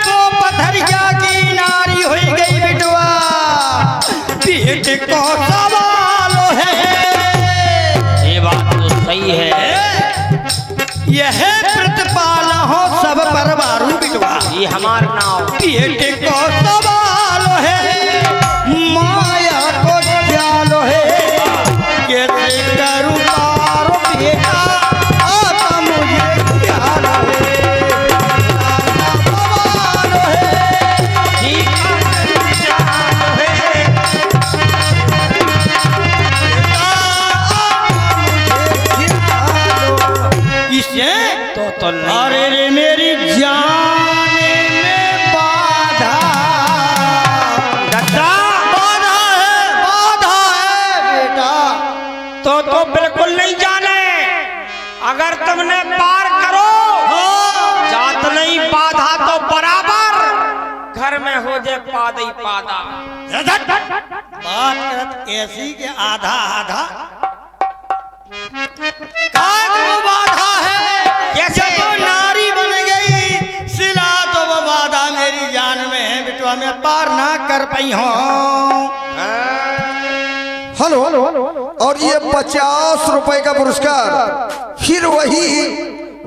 वो पथरिया की नारी हो गई बिटवा पेट को सवाल है। ये बात तो सही है। यह प्रतिपाल हो सब पर बारू बिटवा ये हमार नाव पेट को सवाल है माया को ख्याल है। कैसे करूं पार बेटा आता मुझे ख्याल है। सवाल है इसे तो नहीं। अरे रे मेरी जान में बाधा दादा बाधा है बेटा। तो बिल्कुल नहीं जाने। अगर तुमने पार करो जात नहीं बाधा तो बराबर घर में हो जाए पादा ही पादा। बात करत ऐसी के आधा आधा काट वो बाधा है। कैसे? जब वो नारी बन गई सिला तो वो बाधा मेरी जान में है बिटवा मैं पार ना कर पाई हूँ। हेलो और ये 50 रुपए का पुरस्कार फिर वही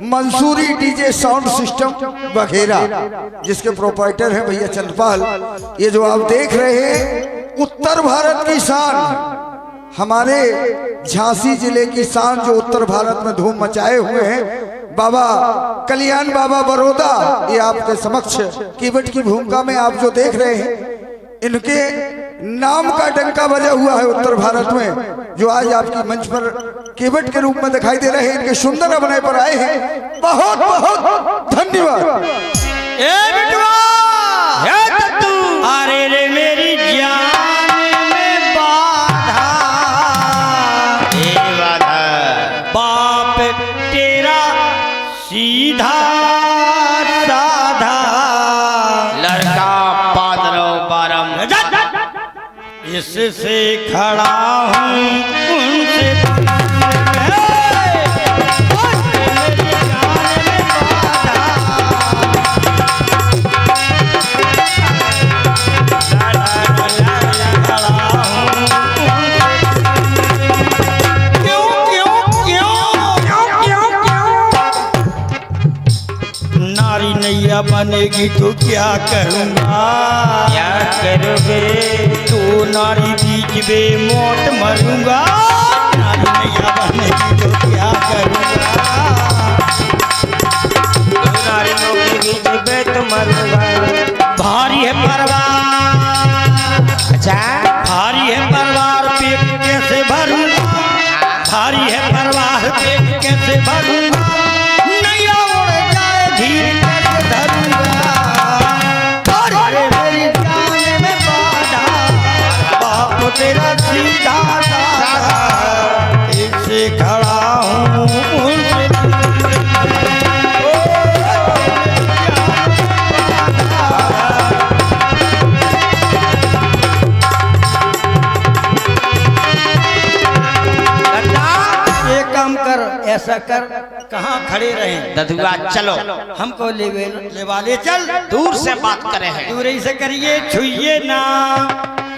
मंसूरी डीजे साउंड सिस्टम वगैरह जिसके प्रोपाइटर हैं भैया चंद्रपाल। ये जो आप देख रहे हैं उत्तर भारत की शान, हमारे झांसी जिले की शान जो उत्तर भारत में धूम मचाए हुए हैं, बाबा कल्याण बाबा बड़ौदा। ये आपके समक्ष कीबट की भूमिका में आप जो देख रहे हैं इनके नाम का डंका बजा हुआ है उत्तर भारत में, जो आज आपकी मंच पर कीबट के रूप में दिखाई दे रहे हैं। इनके सुंदर अभिनय पर आए हैं, बहुत बहुत धन्यवाद। ए बिटवा अरे रे मेरी जान में बाधा बाप तेरा सीधा साधा लड़का पादरो बारम इससे खड़ा हूँ उनसे बनेगी तो क्या करूँगा, क्या करोगे? तू नारी बीच में मौत मरूंगा, नारी नैया बनेगी तो क्या करूँगा, नारियों के बीच में तो मरूंगा। भारी है परवार, अच्छा, भारी है परवार पेट कैसे भरूंगा, भारी है परवार पेट कैसे भरूंगा, नैया उड़ जाए धीर कैसे धरूंगा, अरे मेरी जान में बाधा, बाप तेरा सीधा साधा, इससे खड़ा हूँ उनसे ऐसा कर, कहाँ खड़े रहे ददुआ चलो, हमको ले वाले चल, दूर से बात करे हैं। दूर ही से करिए, छुइए ना,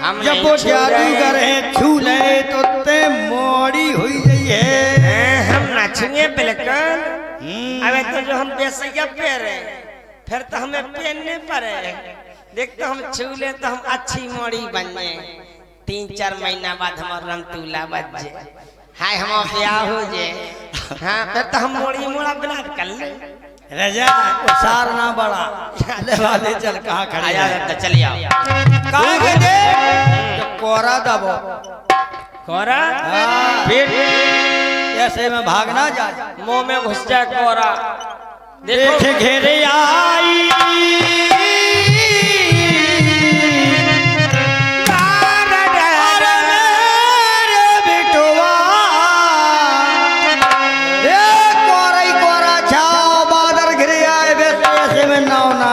हम जब नहीं वो छू रहे। जादूगर है छू ले तो ते मोड़ी हुई गई है। हम नाचेंगे बिल्कुल। अबे तो जो हम बेसैया पे रहे, फिर तो हमें पहनने पड़े। देख तो हम छू ले तो हम अच्छी मोड़ी बन जाए, 3-4 महीना बाद हमारा रंतूला बच जाए, हाय हम ब्याह हो जाए। हाँ फिर तो हम मोड़ी मोड़ा बना कर ले। रजा उसार ना बड़ा, ले वाले चल, कहाँ खड़े आया हैं? तो चलिए आओ। कहाँ गए थे? कोरा दबो, कोरा हाँ। फिर ऐसे में भागना जा, मुंह में घुस जाए कोरा। देख घेरे आई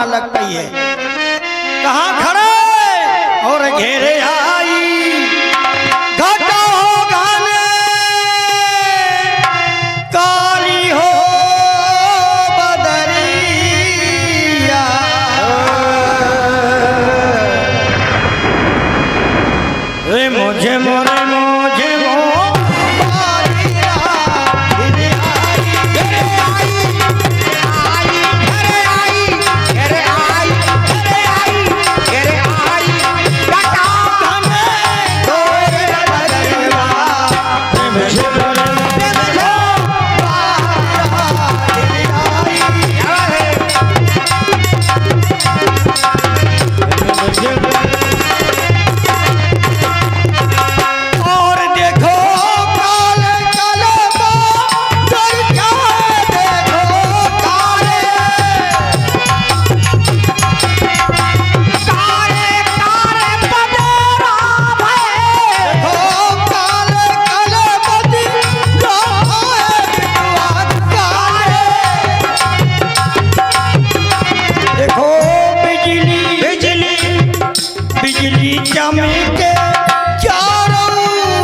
लग पई है, कहाँ खड़े और घेरे आई, घाटा हो गाने काली हो बदरिया, रे मुझे मोरे मुझे चमके चारों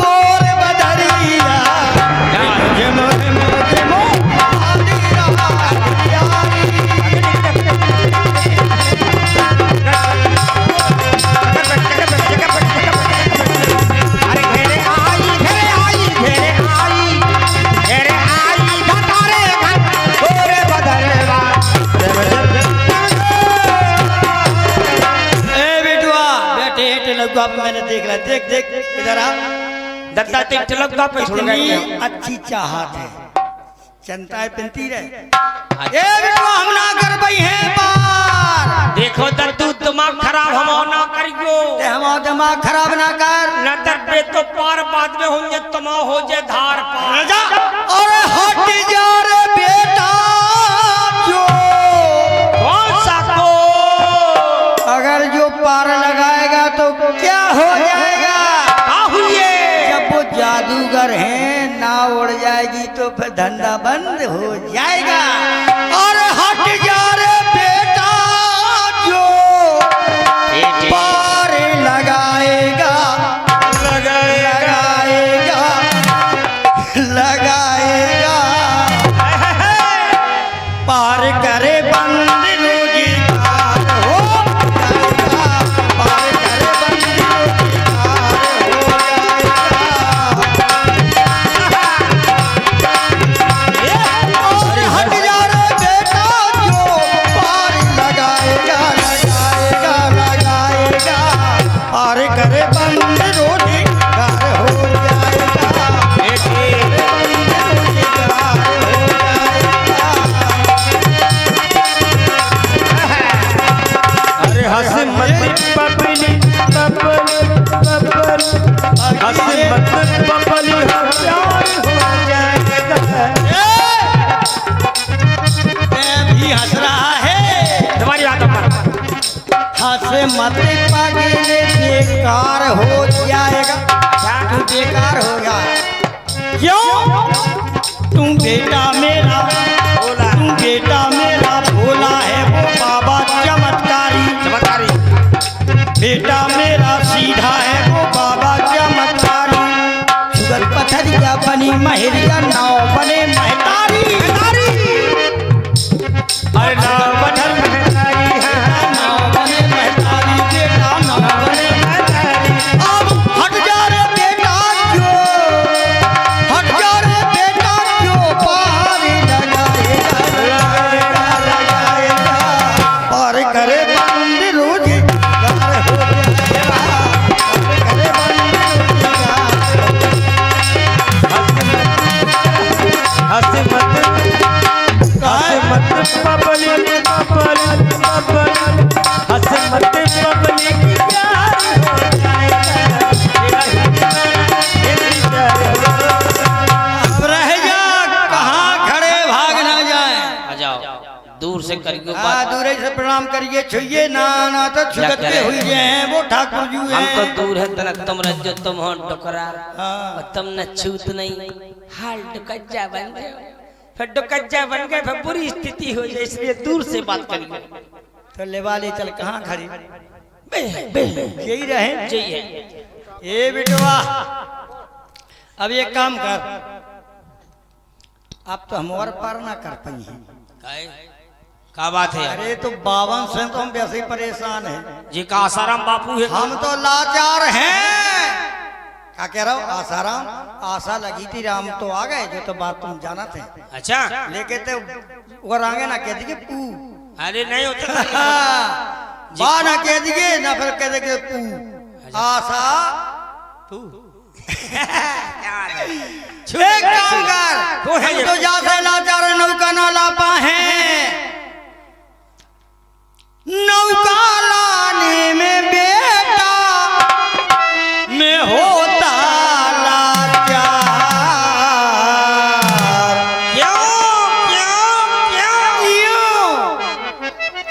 ओर बदरिया, मुझे मोरे मोरे अरे घेरे आई घेरे आई घेरे आई घेरे आई घटारे घोरे बदलवा। लग्गा पे मैंने देख लिया, देख देख इधर आ, दत्ता टिक लग्गा पे छोड़ गए। कितनी अच्छी चाहत है, जनता है पिनती रहे, ए बिटवा हम ना कर भाई हैं पार, देखो दत्तू दिमाग खराब हम ना करियो, ते हम दिमाग खराब ना कर, न पे तो पार बाद में होंगे तुम हो जे धार पार। जा और हट जा रे बेटा, जो कौन सा को अगर जो पार लगाएगा तो क्या हो जाएगा, जब वो जादूगर हैं ना उड़ जाएगी तो फिर धंधा बंद हो जाएगा, और हट जा रे बेटा, जो पार लगाएगा लगाएगा लगाएगा, पार करे बंद रोजगार हो जाएगा, पार करे बंद रोजगार हो जाएगा, बंद रोजगार हो जाएगा, तेरे बंद रोजगार हो जाएगा। अरे हंस मत पपली पपल पपल, हंस मत पपली प्यार हो जाएगा। मैं भी हंस रहा है, तुम्हारी आदत पर हंस मत पगले बेकार हो जाएगा। तू बेकार होगा क्यों? तू बेटा मेरा भोला, तू बेटा मेरा भोला है वो बाबा चमत्कारी, बेटा मेरा सीधा है वो बाबा चमत्कारी। सुगर पथरिया बनी महरिया नाव बने महतारी, अरे नाव बनल महतारी है, नाव बने महतारी, बेटा नाव बने महतारी। अब हट जा रे बेटा क्यों, हट जा रे बेटा क्यों, पार लगाएगा पार करे बंद रोजगार हो जाएगा, पार करे बंद रोजगार। हंस मत पपली पपल पपल, हंस मत पपली की प्यार हो जाएगा। अब रह जा, कहाँ खड़े भाग ना जाए। आ जाओ, दूर से करियो हाँ बात। दूरे से प्रणाम करिए, छुइए ना ना तो छुगत क्या पे करे? हुई हैं वो ठाकुर जी हम तो हैं। दूर है तनक तुम रज्जो तुम हो डोकरा, हाँ। और तुम न छूत नहीं, हाल डुकज्जा बन गए, फिर डुकज्जा बन गए, फिर बुरी स्थिति हो जाए, इसलिए दूर से बात करिए। तो लेवा ले चल, कहाँ खड़ी बे यही रहे। जी है। ए बिटवा अब एक काम कर, अब तो हम और पार ना कर पाई हैं। क्या बात है? अरे तो 52 से तो हम वैसे ही परेशान हैं। जी का आसाराम बापू है। हम तो लाचार हैं। क्या कह रहा हूँ? आसाराम, आशा लगी थी राम तो आ गए, जो तो बात तुम जाना थे। अच्छा, लेके तो वो आगे ना कह दीजिए पू, अरे नहीं होता। बा ना कह दीजिए ना, फिर कह देंगे पू आशा। एक काम कर, तो है हम ये। तो जाते लाचार नौका ना ला पाए, नौका लाने में बेटा में होता लाचार। क्यों?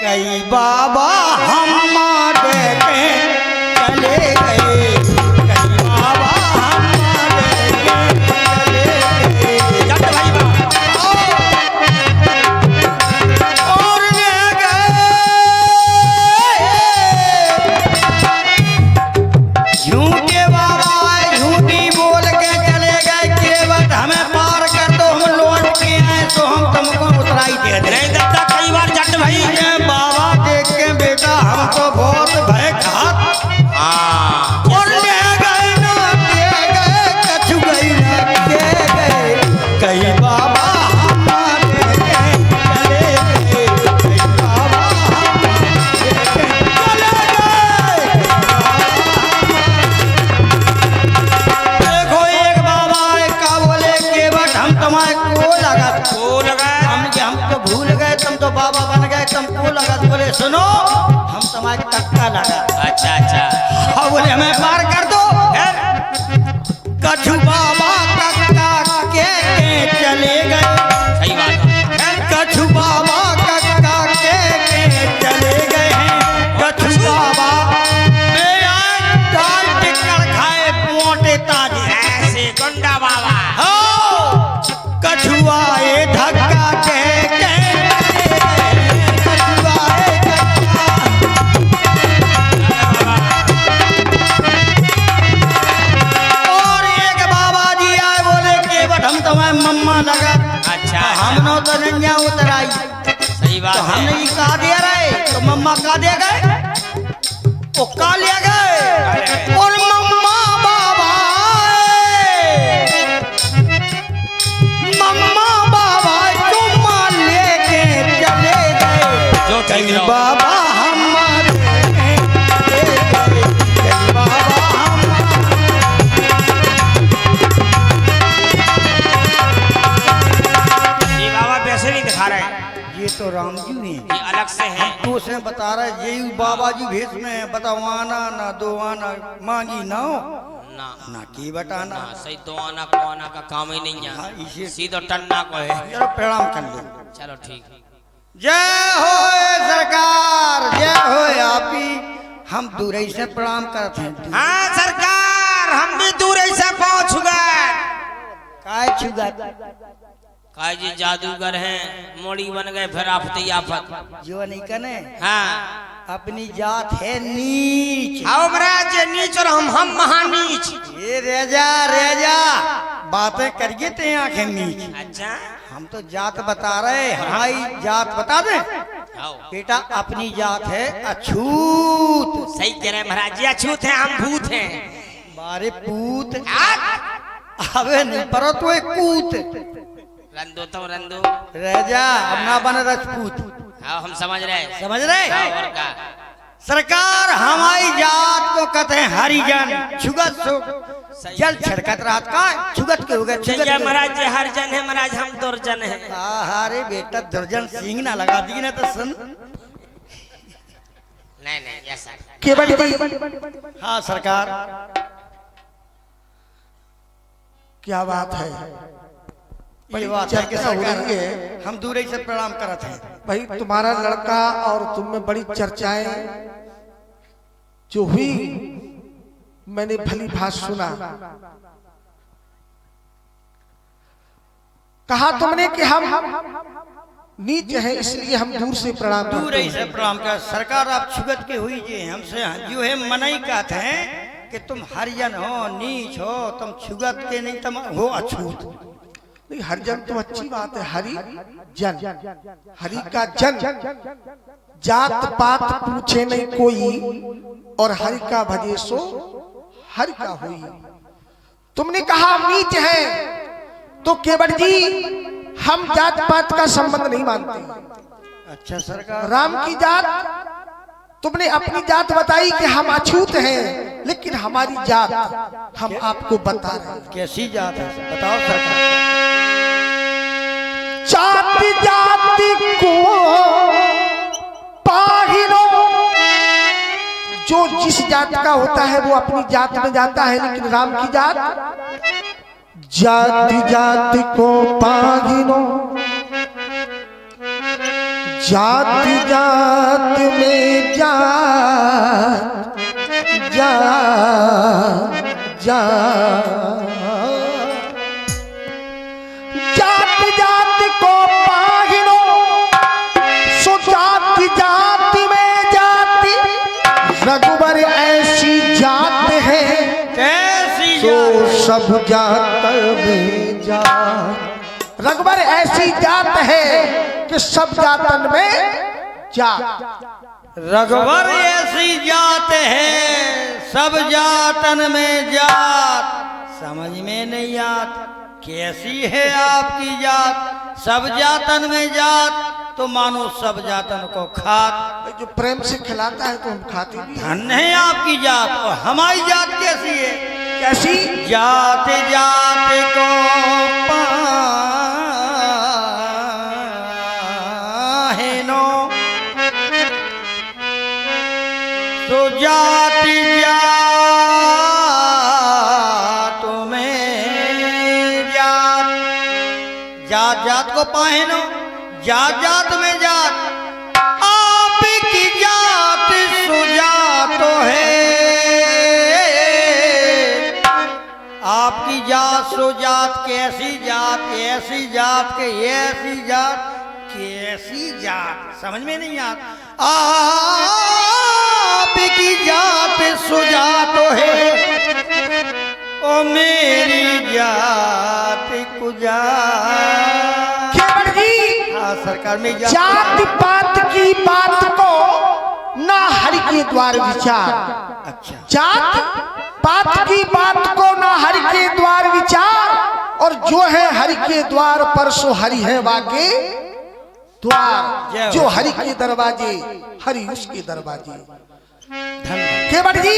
कई बाबा हमारे के चले गए, कई बाबा हमारे के चले गए, और ले गए झूठे बाबा, झूठी बोल के चले गए। केवट हमें पार कर दो, हम लौट के आए तो हम तुमको उतराई दे दे। नहीं देता कई बार जट भाई। ये बाबा देख के बेटा हमको बहुत भय खात, और ले गए ना दे गए, कछु गई ना दे गए। कई बाबा हमारे के चले गए, कई बाबा हमारे के चले गए। देखो एक बाबा एक का बोले केवट हम तुम्हारे को लगा, वो लगा। हम तो भूल गए, तुम तो बाबा बन गए, तुमको लगा। बोले सुनो हम तुम्हारे कक्का लगा। अच्छा अच्छा। हाँ बोले हमें पार कर दो। कछु बाबा कक्का के चले गए, सही बात है। कछु बाबा कक्का के चले गए हैं। कछु बाबा दाल टिक्कर खाए मोटे ताजे, ऐसे गुंडा बाबा। हो कछुआए धक्का के कछुआए धक्का। और एक बाबा जी आए बोले केवट हम तुम्हें मम्मा लगा। अच्छा, हमने तो नंजा उतराई, सही बात तो है। हमने ये का दे रहे, तो मम्मा का दे गए, वो का ले गए। और मम्मा बाबा आए, मम्मा बाबा चुम्मा लेके चले गए। जो ठीक कई रहो। बाबा हमारे चले गए, कई बाबा हमारे अलग से हैं। तो उसने बता रहा है यही बाबा जी भेष में है, बताओ आना ना दो आना मांगी ना हो ना ना की बताना। ना सही दो आना को आना का काम ही नहीं हाँ, है, इसे सीधो टन्ना को है। चलो प्रणाम कर लो। चलो ठीक। जय हो सरकार, जय हो आपकी। हम दूर से प्रणाम करते हैं। हाँ सरकार, हम भी दूर ऐसा पहुंच गए। काय छुगा काय जी जादूगर हैं, मोड़ी बन गए फिर आफत आफत। जो नहीं कने हाँ अपनी जात है नीच। आओ महाराज नीच और हम महानीच। ये रेजा रेजा बातें करिए ते आंखें नीच। अच्छा हम तो जात बता रहे, हमारी जात बता दे आओ। बेटा। अपनी जात है अछूत। सही कह रहे हैं महाराज जी, अछूत हैं हम भूत हैं। बारे पूत अबे नहीं परो तो एक कूत रंदो तो रंदो। रेजा अब ना बने रजपूत। आओ हम समझ रहे हैं। समझ रहे आओ, और का सरकार हमारी जात को कहते हैं हरिजन। छुगत सो जल छिड़कत रात का छुगत के हो गए छुगत जय के। महाराज जी हर जन है महाराज, हम दुर्जन हैं। अरे बेटा दुर्जन सिंह ना लगा दी ना तो सुन। नहीं नहीं ऐसा केवट जी हाँ सरकार क्या बात है ये बात है कि चर्चा हो सरकार रही है। हम दूर से प्रणाम करते हैं। भाई तुम्हारा लड़का और तुम में बड़ी चर्चाएं जो हुई, मैंने भली भात सुना। कहा तुमने कि हम नीच हैं इसलिए हम दूर से प्रणाम दूर करते से हैं। प्रणाम कर। सरकार आप छुगत के हुई जी हमसे जो है मनाई कहते हैं कि तुम हरिजन हो नीच हो, तुम छुगत के नहीं तुम हो अछूत। नहीं हरिजन तो अच्छी बात है। हरि जन, हरि का जन, जात पात पूछे नहीं कोई और हरि का भजे सो हरि का हुई। तुमने कहा नीच है तो केवट जी हम जात पात का संबंध नहीं मानते। अच्छा सरकार राम की जात तुमने अपनी जात बताई कि हम अछूत हैं, लेकिन हमारी जात हम आपको बता रहे हैं। कैसी जात है बताओ सरकार। जाति जाति को पाहिरो, जो जिस जात का होता है वो अपनी जात में जाता है, लेकिन राम की जात जाति जाति को पाहिरो, जाति जात में जात जा जा जाति जाति को पाहिरो, सो जाति जाति में जाति, रघुबर ऐसी जात है कैसी तो जात सब जात में जात। रघुबर ऐसी जात है कि सब जातन में जात। रघुवर ऐसी जात है सब जातन में जात। समझ में नहीं आत कैसी है आपकी जात। सब जातन में जात तो मानो सब जातन को खात। जो प्रेम से खिलाता है तो हम खाते भी हैं। धन्य है आपकी जात। और हमारी जात कैसी है? कैसी? जात जात को पाहिनो, तो जाति जात में जात। जात जात को पाहिनो, जात जात में जात। आपकी जात सुजात है, आपकी जात सुजात। कैसी जात? ऐसी जात के ऐसी जात कैसी जात समझ में नहीं आती। आपकी जात सुजात है, ओ मेरी जात कुजात। केवट जी हाँ सरकार में जात पात की बात को ना हरि के द्वार विचार। अच्छा जात पात की बात को ना हरि के द्वार विचार, और जो है हरि के द्वार पर सो हरि है वाके द्वार। जो हरि के दरवाजे हरि उसके दरवाजे। धन्यवाद। केवट जी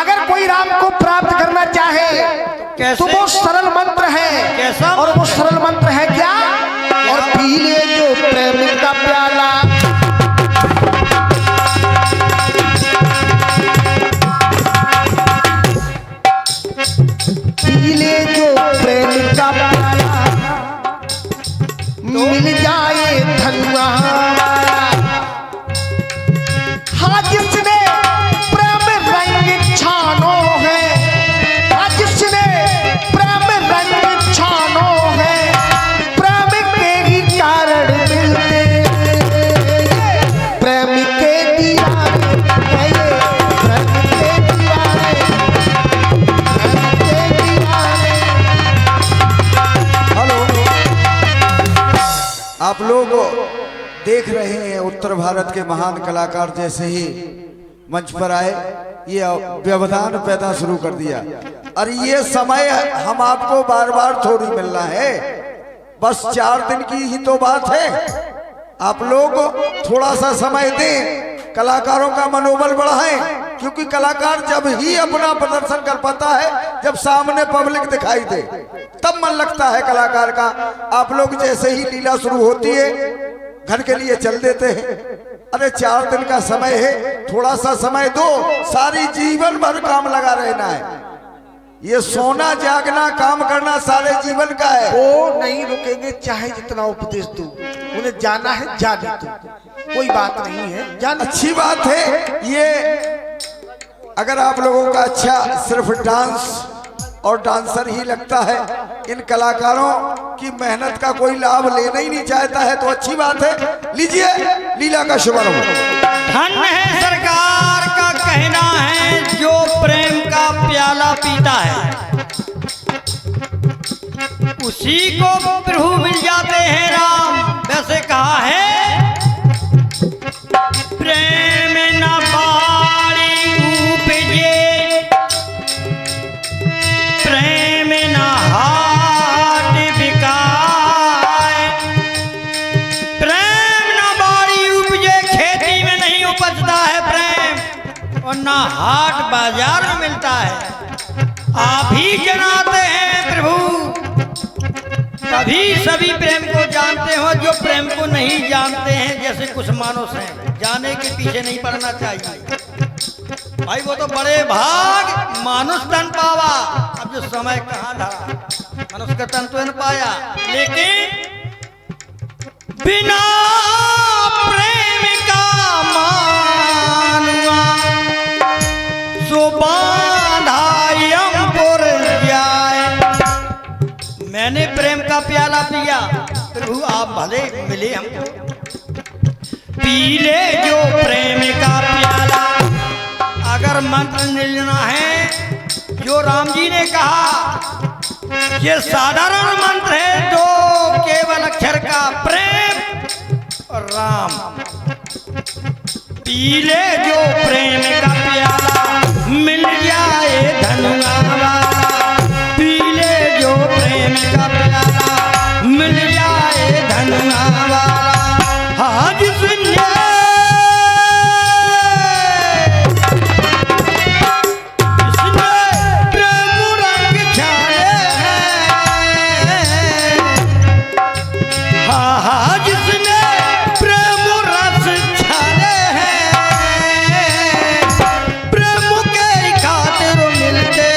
अगर कोई राम को प्राप्त करना चाहे कैसे? तो वो सरल मंत्र है। कैसा? और वो सरल मंत्र है क्या? और पी ले जो प्रेम का प्याला, धनुआ हाँ जिसने प्रेम रंग छानो है, हाँ जिसने प्रेम रंग छानो है, प्रेम के ही कारण मिलते प्रेम के दीवाने है ये, प्रेम के दीवाने, प्रेम के दीवाने। हेलो, आप लोग देख रहे हैं उत्तर भारत के महान कलाकार जैसे ही मंच पर आए, ये व्यवधान पैदा शुरू कर दिया। और ये समय हम आपको बार बार थोड़ी मिलना है, बस 4 दिन की ही तो बात है। आप लोग थोड़ा सा समय दें, कलाकारों का मनोबल बढ़ाएं, क्योंकि कलाकार जब ही अपना प्रदर्शन कर पाता है जब सामने पब्लिक दिखाई दे, तब मन लगता है कलाकार का। आप लोग जैसे ही लीला शुरू होती है घर के लिए चल देते हैं। अरे 4 दिन का समय है, थोड़ा सा समय दो, सारी जीवन भर काम लगा रहना है। ये सोना जागना काम करना सारे जीवन का है। वो नहीं रुकेंगे चाहे जितना उपदेश दो, उन्हें जाना है जाने दो, कोई बात नहीं है जान। अच्छी बात है ये। अगर आप लोगों का अच्छा सिर्फ डांस और डांसर ही लगता है, इन कलाकारों की मेहनत का कोई लाभ लेना ही नहीं चाहता है, तो अच्छी बात है। लीजिए लीला का शुभारंभ। धन्य है सरकार का कहना है, जो प्रेम का प्याला पीता है उसी को प्रभु मिल जाते हैं राम। वैसे कहा है प्रेम न बाड़ी उपजे, प्रेम न हाट बिकाए, प्रेम न बाड़ी उपजे, खेती में नहीं उपजता है प्रेम, और ना हाट बाजार में मिलता है। आप ही जनाते हैं प्रभु, तभी सभी प्रेम को जानते हो। जो प्रेम को नहीं जानते हैं, जैसे कुछ मानुष हैं, जाने के पीछे नहीं पड़ना चाहिए भाई। वो तो बड़े भाग मानुष तन पावा। अब जो समय कहाँ धरा, मनुष्य का तन तो न पाया, लेकिन बिना प्रेम का मानुआ सो बांधायमपुर जाए। मैंने प्रेम का प्याला पिया, प्रभु आप भले मिले हमको, पी ले जो प्रेम का प्याला। अगर मंत्र लेना है जो राम जी ने कहा, ये साधारण मंत्र है, दो केवल अक्षर का प्रेम और राम। पी ले जो प्रेम का प्याला, मिल जाए धनुआ वाला। पी ले जो प्रेम का प्याला, मिल जाए धनुआ वाला। हाँ जिसने प्रेम रंग छाए हैं, हाँ हाँ जिसने प्रेम रस छाए हैं, प्रेम के खातिर मिलते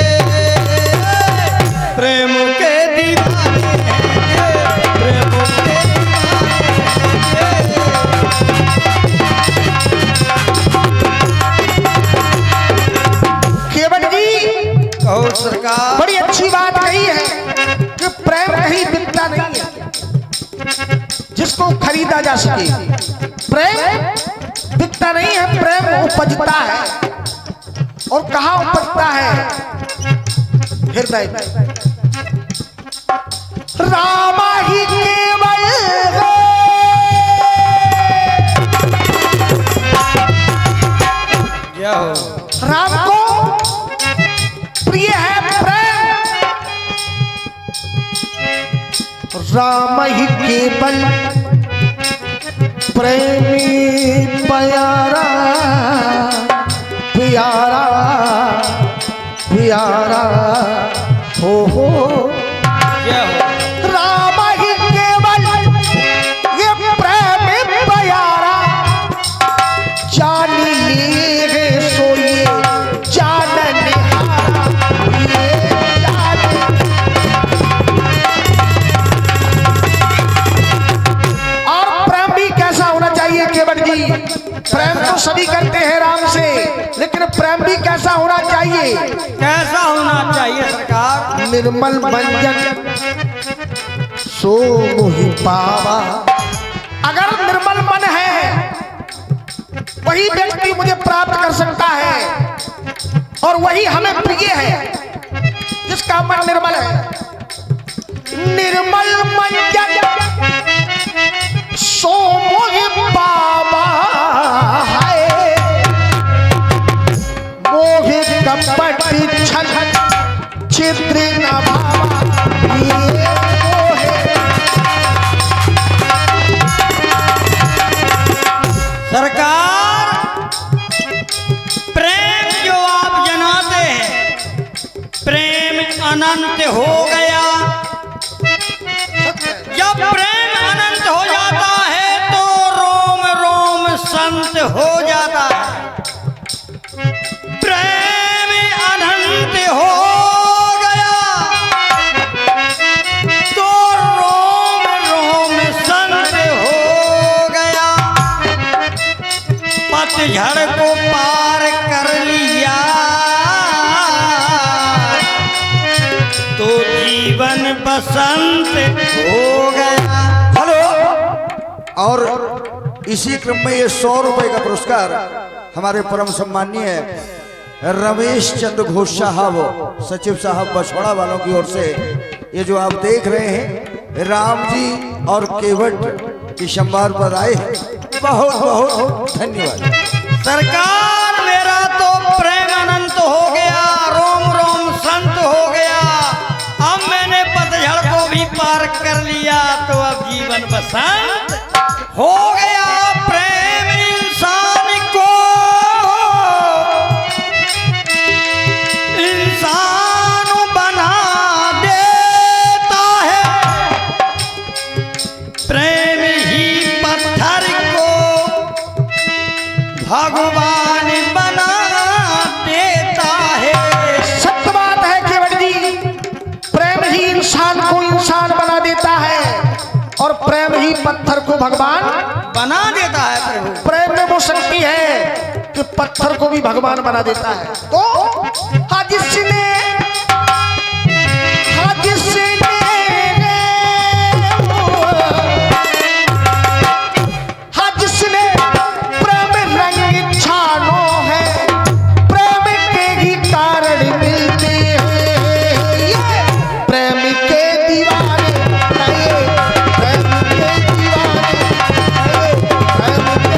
प्रेम के दीवाने हैं, प्रेम के केवल जी कहो सरकार। बड़ी अच्छी बात कही है कि प्रेम कहीं बिकता नहीं है जिसको खरीदा जा सके। प्रेम बिकता नहीं है, प्रेम उपजता है। और कहाँ उपजता है? हृदय में। रामा ही केवल है, जय हो। राम को प्रिय है प्रेम, राम ही केवल प्रेमी प्यारा प्यारा प्यारा हो जय हो। राम ही केवल ये प्रेमी प्यारा, जान लिए सोइए जान निहारा, ये जान। और प्रेम भी कैसा होना चाहिए सरकार? निर्मल मंजन सो मोहि पावा। अगर निर्मल मन है वही व्यक्ति मुझे प्राप्त कर सकता है, और वही हमें प्रिय है जिसका मन निर्मल है। निर्मल मंजन सो मोहि पावा है, मोहि कपट छल छिद्र न भावा। ये मोहे सरकार, प्रेम जो आप जनाते हैं, प्रेम अनंत हो गया। जब प्रेम अनंत हो जाता है तो रोम रोम संत हो जाता है। प्रेम अनंत हो गया तो रोम रोम संत हो गया। पतझड़ को पार कर लिया तो जीवन बसंत हो गया। हेलो। और इसी क्रम में ये 100 रुपए का पुरस्कार हमारे परम सम्मानीय रमेश चंद्र घोष साहब, सचिव साहब बछवाड़ा वालों की ओर से, ये जो आप देख रहे हैं राम जी और केवट की संवाद पर आए हैं, बहुत बहुत धन्यवाद। सरकार, मेरा तो प्रेम अनंत हो गया, रोम रोम संत हो गया। अब मैंने पतझड़ को भी पार कर लिया तो अब जीवन बसंत हो गया। प्रेम इंसान को इंसान बना देता है, प्रेम ही पत्थर को भगवान बना देता है। सत्य बात है केवट जी, प्रेम ही इंसान को इंसान बना देता है और प्रेम ही पत्थर को भगवान बना देता है। प्रभु, प्रेम में वो शक्ति है कि पत्थर को भी भगवान बना देता है। तो हाँ जिसने प्रेम रंग छानो है, प्रेम के ही कारण मिलते हैं ये प्रेम के दीवाने, प्रेम के दीवाने, प्रेम के।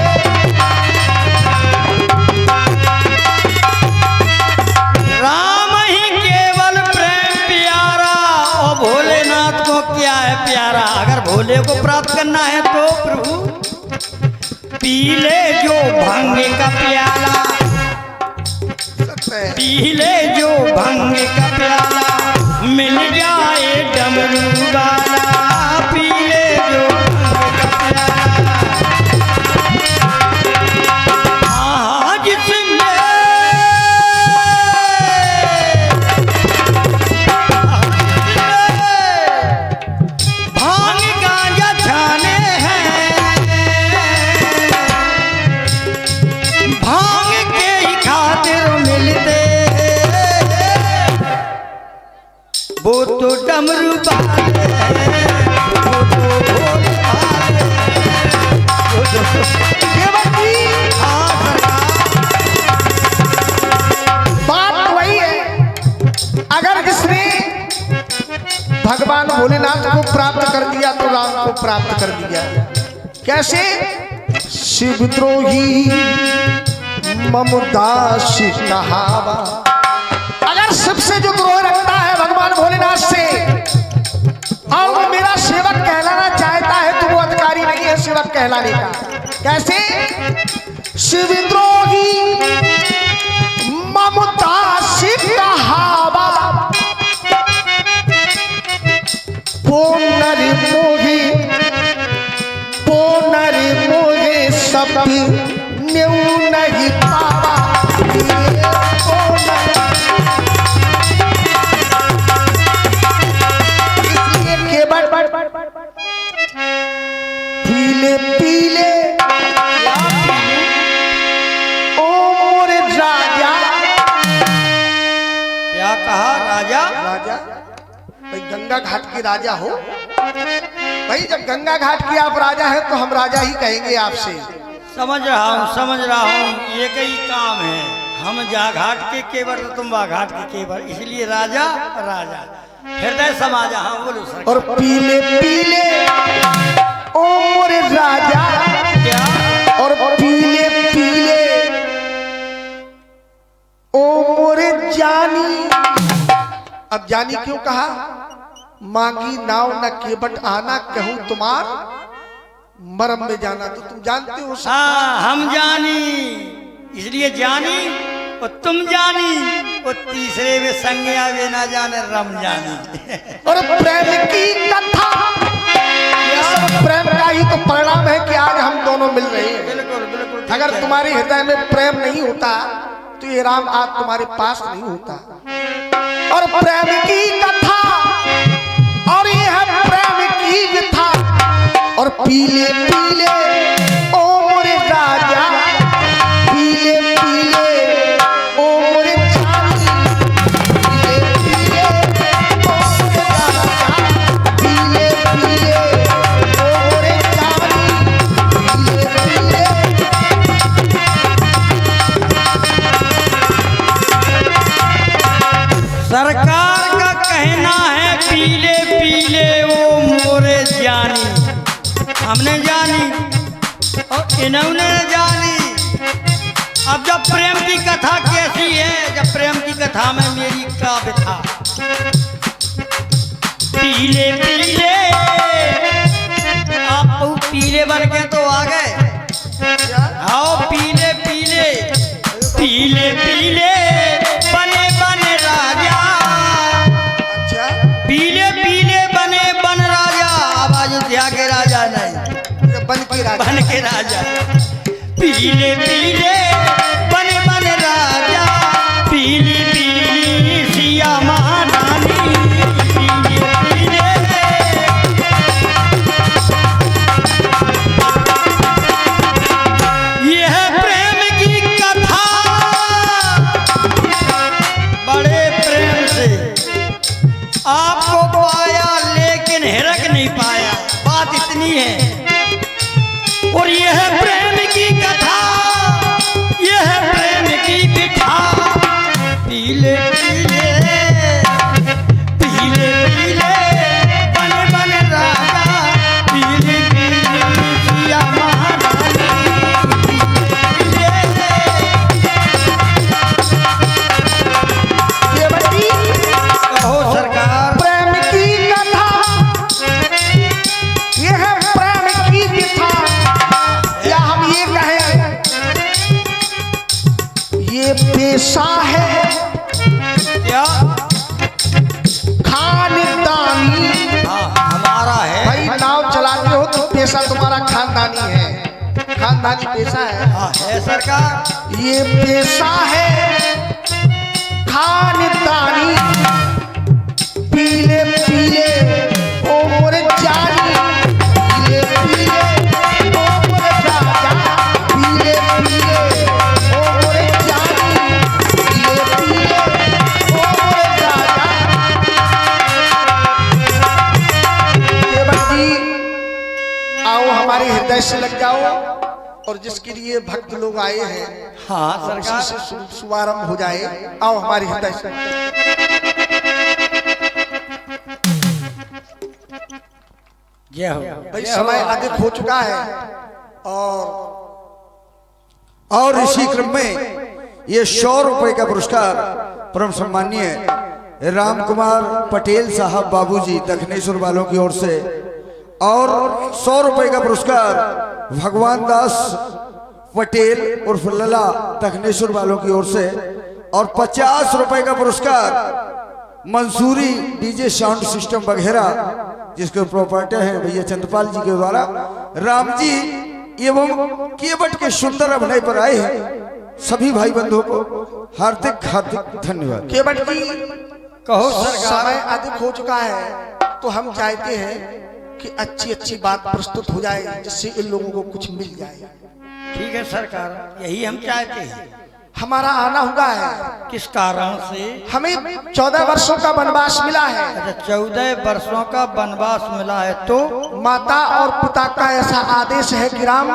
राम ही केवल प्रेम प्यारा, और भोलेनाथ को क्या है प्यारा? अगर भोले को प्राप्त करना है तो प्रभु पीले जो भंग का प्याला, पीले जो भंग का प्याला, मिल जाए डमरू वाला, पीले जो भंग का प्याला। हाँ, जिसमें भांग गांजा छाने हैं, भांग के ही खातिर मिलते हैं, वो तो डमरू वाले हैं, वो तो भोले वाले हैं, वो तो केवट जी, हाँ सरकार। बात तो वही है, अगर जिसने भगवान भोलेनाथ को प्राप्त कर दिया तो राम को प्राप्त कर दिया। कैसे? शिवद्रोही ममदास कहावा। अगर शिव से जो द्रोह रखता है भगवान भोलेनाथ से, और वो मेरा सेवक कहलाना चाहता है तो वो अधिकारी नहीं है सेवक कहलाने का। कैसे? शिवद्रोही ममदास कहावा, पोनर मोहे सब न्यू नहीं पावा। इसलिए केवट पीले पीले ओ मोरे राजा, कहा राजा। राजा भाई गंगा घाट के राजा हो भाई, जब गंगा घाट के आप राजा हैं तो हम राजा ही कहेंगे आपसे। समझ रहा हूँ, ये कई काम है। हम जा घाट के केवर तो तुम वा घाट के केवर, इसलिए राजा राजा हृदय समाजा। हाँ बोलो सर। और पीले पीले ओ मोरे राजा, क्या? और पीले पीले ओ मोरे जानी। अब जानी क्यों कहा? मांगी नाव न केवट आना, कहूं तुम्हार मरम में जाना। तो तुम जानते हो हाँ हम जानी, इसलिए जानी और तुम जानी, और तीसरे में संज्ञा वे ना जाने रम जानी। और प्रेम की कथा, ये सब प्रेम का ही तो परिणाम है कि आज हम दोनों मिल रहे हैं। बिल्कुल बिल्कुल। अगर तुम्हारे हृदय में प्रेम नहीं होता तो ये राम आज तुम्हारे पास नहीं होता। और प्रेम की कथा, और ये है प्रेम की व्यथा। और पीले पीले ओ मोरे राजा, पीले पीले ओ मोरे जानी। पीले पीले ओ मोरे राजा, पीले पीले ओ मोरे जानी। पीले पीले सरकार का कहना है पीले पीले वो मोरे जानी। हमने जानी और इन्होंने जानी। अब जब प्रेम की कथा कैसी है, जब प्रेम की कथा में मेरी क्या व्यथा। पीले पीले आप पीले बन के तो आ गए। आओ पीले पीले पीले पीले बने बने राजा। अच्छा पीले पीले बने बन राजा। अब अयोध्या के राजा नहीं, बन के राजा। बन के राजा। पीले पीले बने बने राजा, पीली पीली सिया महारानी। पीले पीले यह प्रेम की कथा, बड़े प्रेम से आपको पाया लेकिन हिरक नहीं पाया, बात इतनी है। और यह प्रेम की कथा, यह प्रेम की बिठा। पीले पीले पीले पीले बन बन राजा, पीली पीली सिया महारानी। ये बड़ी कहो सरकार। प्रेम की कथा, ये है प्रेम की कथा। या हम ये कहें ये पेशा है क्या? खानदानी। हाँ हमारा है। भाई नाव चलाते हो तो पेशा तुम्हारा खानदानी है, खानदानी पेशा है। हाँ है सरकार। ये पेशा है खानदानी। पीले पीले ओ मोरे जानी, पीले पीले ओ मोरे राजा, पीले पीले ओ मोरे जानी, पीले पीले ओ मोरे राजा। ये बच्ची आओ हमारे हृदय से लग जाओ, और जिसके लिए भक्त लोग आए हैं हाँ उसी सरकार। से शुभारंभ हो जाए। आओ हमारे हृदय से। जय हो। भाई समय अधिक हो चुका है, और इसी क्रम में ये 100 रुपए का पुरस्कार परम सम्मानीय राम कुमार पटेल साहब बाबूजी दक्षिणेश्वर वालों की ओर से, और 100 रुपए का पुरस्कार भगवान दास पटेल उर्फ लला दक्षिणेश्वर वालों की ओर से, और 50 रुपए का पुरस्कार मंसूरी डीजे साउंड सिस्टम वगैरह जिसके प्रॉपर्टी हैं भैया चंद्रपाल जी के द्वारा राम जी एवं केवट के सुंदर अभिनय पर आए हैं सभी भाई बंधुओं को हार्दिक हार्दिक धन्यवाद। केवट जी कहो सरकार। समय अधिक हो चुका है, तो हम चाहते हैं कि अच्छी अच्छी बात प्रस्तुत हो जाए जिससे इन लोगों को कुछ मिल जाए। ठीक है सरकार, यही हम चाहते हैं। हमारा आना हुआ है। किस कारण से? हमें 14 वर्षों का वनवास मिला है। अच्छा, 14 वर्षों का वनवास मिला है, तो माता और पिता का ऐसा आदेश है कि राम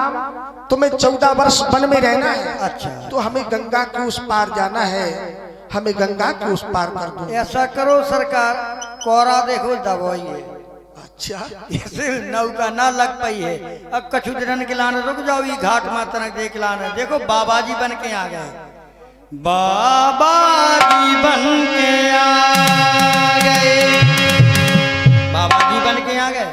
तुम्हें 14 वर्ष वन में रहना है। अच्छा, तो हमें गंगा के उस पार जाना है, हमें गंगा के उस पार कर दो। ऐसा करो सरकार, कोरा देखो दबाइए। अच्छा, इसे नौका ना लग पाई है। अब कछु दिन के लाने रुक जाओ, ये घाट माता ने देख लाने। देखो बाबा जी बन के आ गए, बाबा जी बन के आ गए, बाबा जी बन के आ गए,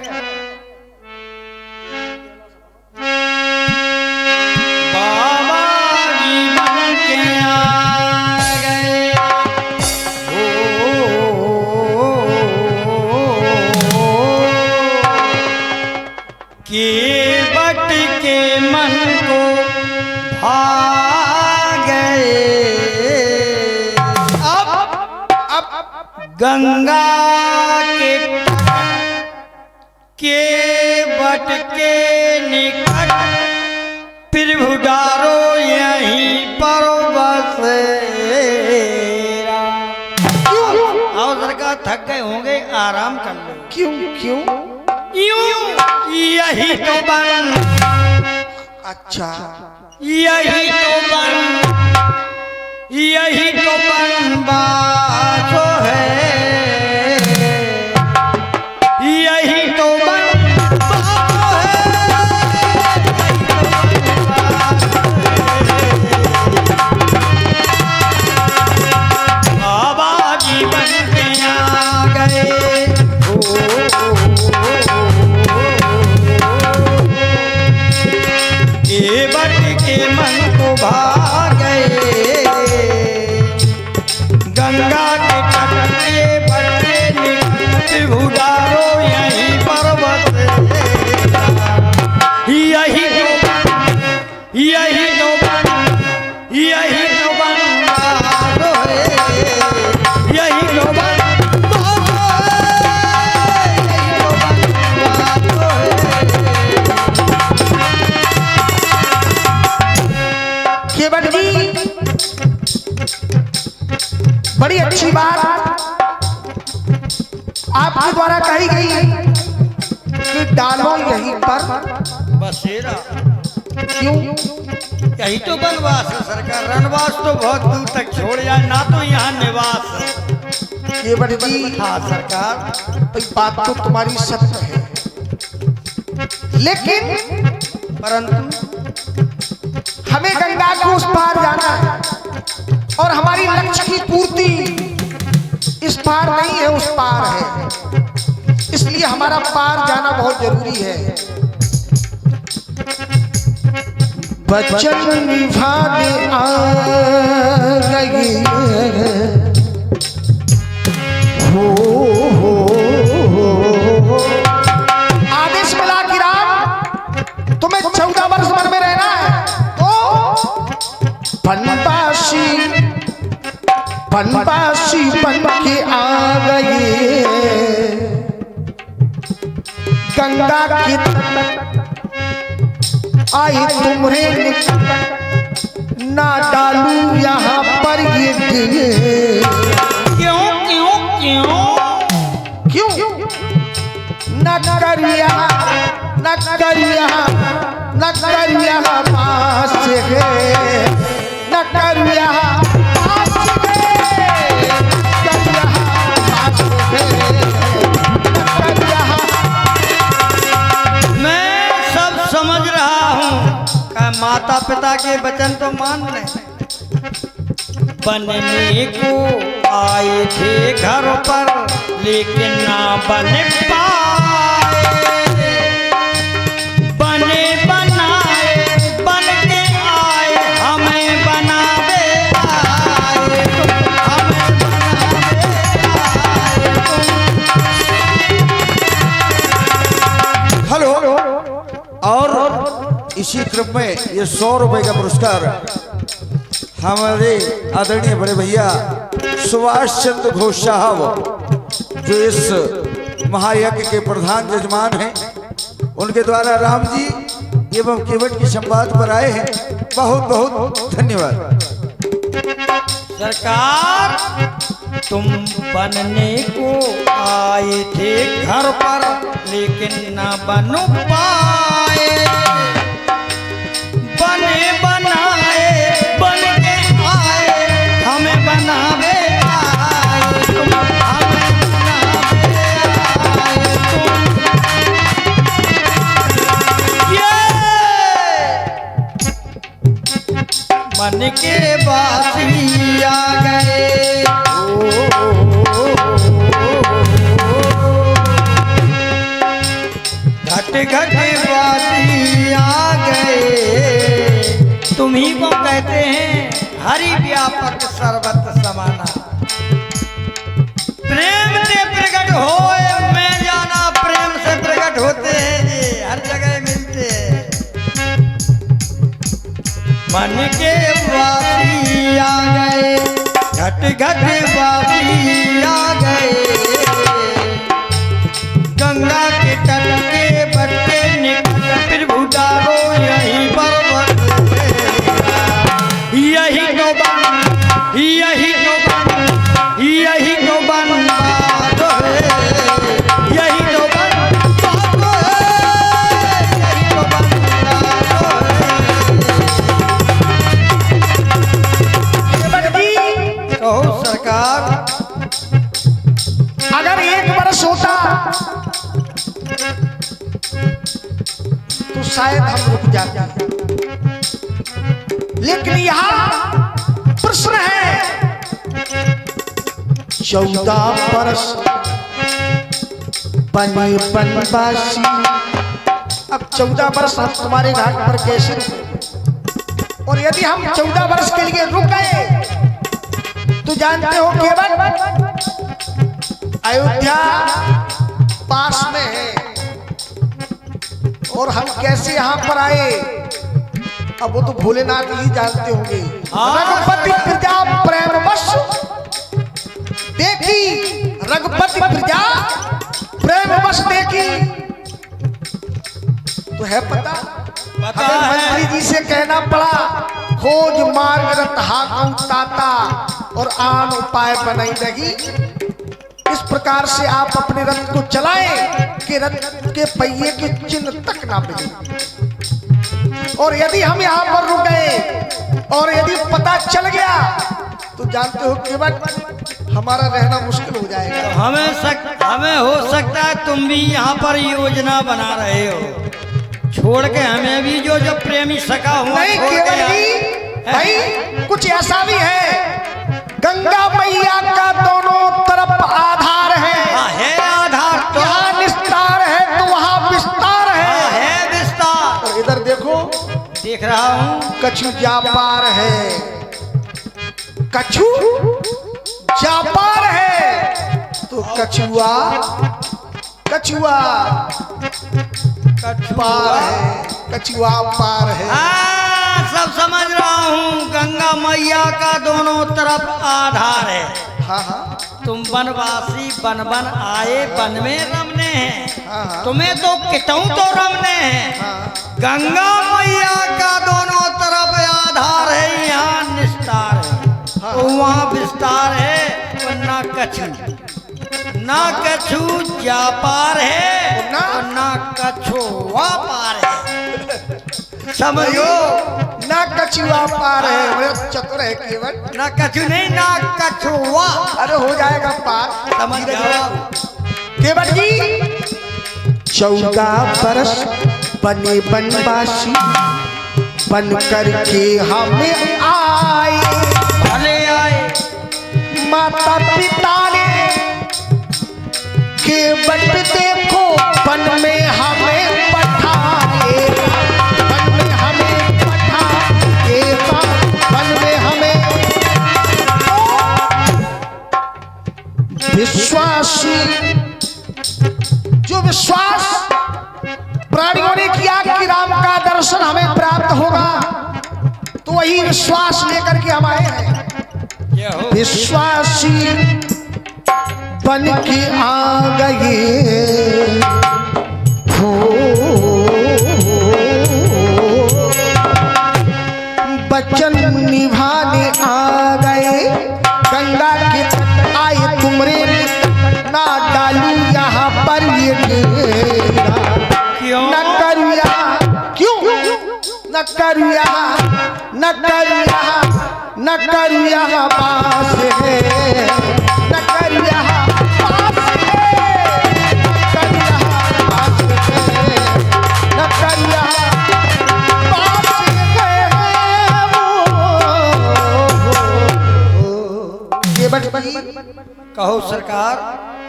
बाबा जी बन के आ गए। केवट के मन को भा गए। अब गंगा केवट के निकट प्रभु डारो यहीं पर बसेरा। आओ सरकार, थक गए होंगे, आराम कर लो। क्यों क्यों? यही तो बन, अच्छा, यही तो बन, यही तो बनवासो है, यही तो बनवासो है। बाबा जी बन के आ गए। केवट के मन को भा गए। गंगा के तट पे बटे निकट भुडारो यहीं पर्वत, यही तो बन, यही तो बन, यही तो बनवासो है, यही तो बनवासो है, यही तो बनवासो है। केवट जी, बड़ी अच्छी बात आपके द्वारा कही गई कि डालो यहीं पर बसेरा। क्यों? यही तो बनवास है सरकार, रनवास तो बहुत दूर तक छोड़ जाए ना, तो यहाँ निवास है। केवट जी, हाँ सरकार, भाई बात तो तुम्हारी सत्य है, लेकिन परंतु हमें गंगा को उस पार जाना है और हमारी लक्ष्य की पूर्ति इस पार नहीं है, उस पार है। इसलिए हमारा पार जाना बहुत जरूरी है। वचन निभाने आ गई हो। आदेश मिला कि राम तुम्हें 14 वर्ष वन में रहना है, तो बनवासी बन के आ गए। गंगा के आई तुम्हें ना डालू यहाँ पर ये दिए। क्यों क्यों क्यों क्यों? न कर यहाँ, न कर यहाँ, न कर यहाँ पास है, न कर यहाँ पास है, कर यहाँ पास है, न कर यहाँ। मैं सब समझ रहा हूँ, का माता पिता के वचन तो मान ले। बनने को आए थे घर पर लेकिन ना बन पाए, बने बनाए बन के आए, हमें बनावे आए, हमें बनावे आए। हेलो। और इसी क्रम में ये 100 रुपए का पुरस्कार हमारे आदरणीय बड़े भैया सुभाष चंद्र घोष साहब, जो इस महायज्ञ के प्रधान जजमान हैं, उनके द्वारा राम जी एवं केवट की संवाद पर आए हैं। बहुत बहुत धन्यवाद। सरकार तुम बनने को आए थे घर पर, लेकिन न बन पाए। बने बनाए बन के आए, हमें बनावे आए तुम, हमें बनावे आए तुम। मन के बासी आ गए, घट घट बासी आ गए। तुम्ही को कहते हैं हरि व्यापक सर्वत समाना। प्रेम से प्रकट होए मैं जाना, प्रेम से प्रकट होते हैं ये हर जगह मिलते हैं। मन के वासी आ गए, घट घट वासी आ गए। गंगा के तट के बट्टे निकट प्रभु डारो यहीं पर यही तो बन, यही तो बन, यही तो बन बात है, यही तो बन बात है, यही तो बन बात है। कहो सरकार, अगर एक बरस होता तो शायद हम रुक जाते, लेकिन यहाँ प्रश्न है 14 बरस बने बनवासी। अब 14 बरस हम तुम्हारे घाट पर कैसे रुके? और यदि हम 14 बरस के लिए रुक गए तो जानते हो केवल अयोध्या पास में है, और हम कैसे यहाँ पर आए अब वो तो भोलेनाथ ही जानते होंगे। रघुपति प्रजा प्रेमवश देखी, रघुपति प्रजा प्रेमवश देखी, तो है पता। अगर मंत्री जी से कहना पड़ा खोज मार्ग रत हाकम ताता, और आन उपाय बनाई रही। इस प्रकार से आप अपने रथ को चलाएं कि रथ के पहिए के चिन्ह तक ना मिले। और यदि हम यहाँ पर रुक गए और यदि पता चल गया तो जानते हो केवल हमारा रहना मुश्किल हो जाएगा। हमें हो सकता है तुम भी यहाँ पर योजना बना रहे हो, छोड़ के हमें भी जो प्रेमी सका हुआ नहीं केवल भी भाई, कुछ ऐसा भी है गंगा मैया का दोनों तरफ आधार है आधार तो यहाँ निस्तार है तो वहाँ विस्तार है विस्तार। और इधर देखो, देख रहा हूँ कछु जापार है, कछु जापार है तो कछुआ कछुआ पार है, कछुआ पार है। सब समझ रहा हूँ, गंगा मैया का दोनों तरफ आधार है। हाँ हाँ तुम बनवासी बन बन आए, बन में रमने हैं। हाँ। तुम्हें तो कितों तो रमने हैं। हाँ। गंगा मैया का दोनों तरफ आधार है, यहाँ निस्तार है। हाँ। तो वहाँ विस्तार है, तो ना कछु ना कछु जा पार है, ना कछुआ पार है। समझो, ना कछुआ पार है, बड़े चतुर है केवल। ना कछु नहीं, ना कछुआ। अरे हो जाएगा पार, समझ जाओ केवल जी। 14 बरस बने बनवासी, बन करके हमें आए, भले आए माता पिता ने केवल देखो बन में हमें पठाए, बन में हमें पठाएगा, बन में हमें विश्वासी। जो विश्वास प्राणियों ने किया कि राम का दर्शन हमें प्राप्त होगा, तो वही विश्वास लेकर के हम आए हैं। विश्वासी बन के आ गए हो, वचन निभाने आ न कर यहाँ पास है, न कर यहाँ पास है, न कर यहाँ पास है, न कर यहाँ पास है। ये बट कहो सरकार।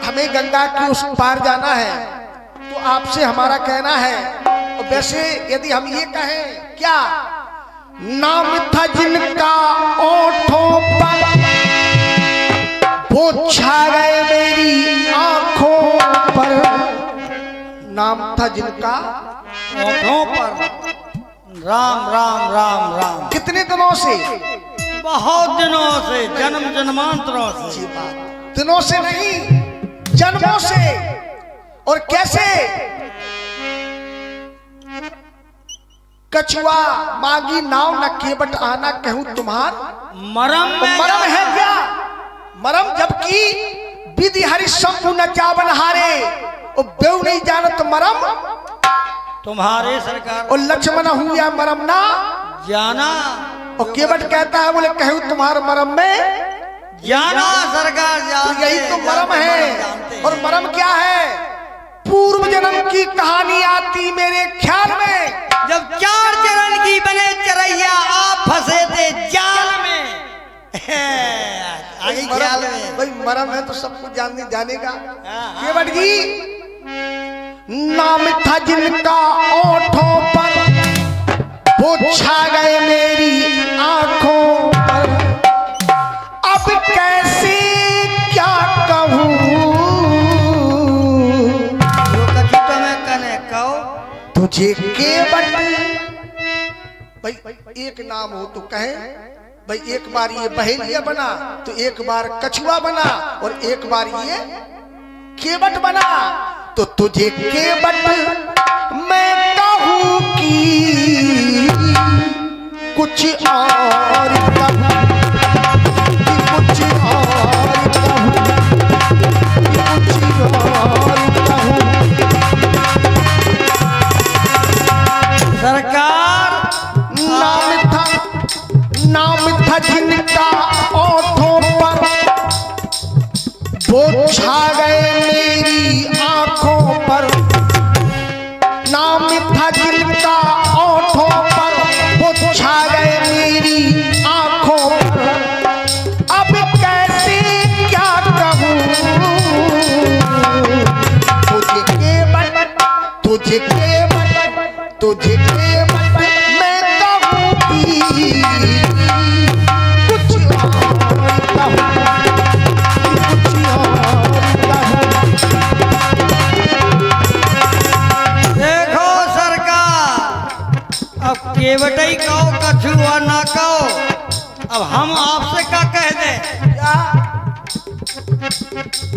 हमें गंगा के उस पार जाना है, तो आपसे हमारा कहना है। और वैसे यदि हम ये कहें क्या, नाम था जिनका ओठों पर वो छा गए मेरी आंखों पर, नाम था जिनका ओठों पर राम राम राम राम। कितने दिनों से? बहुत दिनों से, जन्म जन्मांतरों से। ये बात दिनों से नहीं, जन्मों से। और कैसे? कछुआ मांगी नाव न केवट आना कहूं तुम्हार मरम में मरम है क्या? मरम जबकि विधि हरि शंभु न जावन हारे, और बेउ नहीं जानत मरम तुम्हारे सरकार। और लक्ष्मण हूं या मरम ना जाना। और केवट कहता है बोले कहूं तुम्हार मरम में जाना सरकार तो जानते, यही तो मरम जानते, है। जानते। और मरम क्या है? पूर्व जन्म की कहानी आती मेरे ख्याल में, जब 4 चरण की बने चरैया आप फंसे थे जाल में। आगे ख्याल में भाई मरम है तो सब कुछ जानेगा। हाँ। केवट जी, नाम था जिनका ओठों पर वो छा गए मेरी आंखों पर, अब कैसे क्या कहूँ। तुझे केवट, भाई एक नाम हो तो कहे, भाई एक बार ये बहेलिया बना तो एक बार कछुआ बना और एक बार ये केवट बना, तो तुझे केवट मैं कहूँ कि कुछ और कहूँ, कुछ और कहूँ, कुछ और कहूँ। सरकार नाम था जिनका ओठों पर वो छा गए मेरी आंखों पर, नाम था जिनका ओठों पर वो छा गए मेरी आंखों पर, अब कैसे क्या कहूँ। तुझे केवट, तुझे केवट मैं कहूँ कि कुछ और कहूँ, कुछ और कहूँ। देखो सरकार, अब केवट ही कहो कछुआ ना कहो, अब हम आपसे क्या कह दें?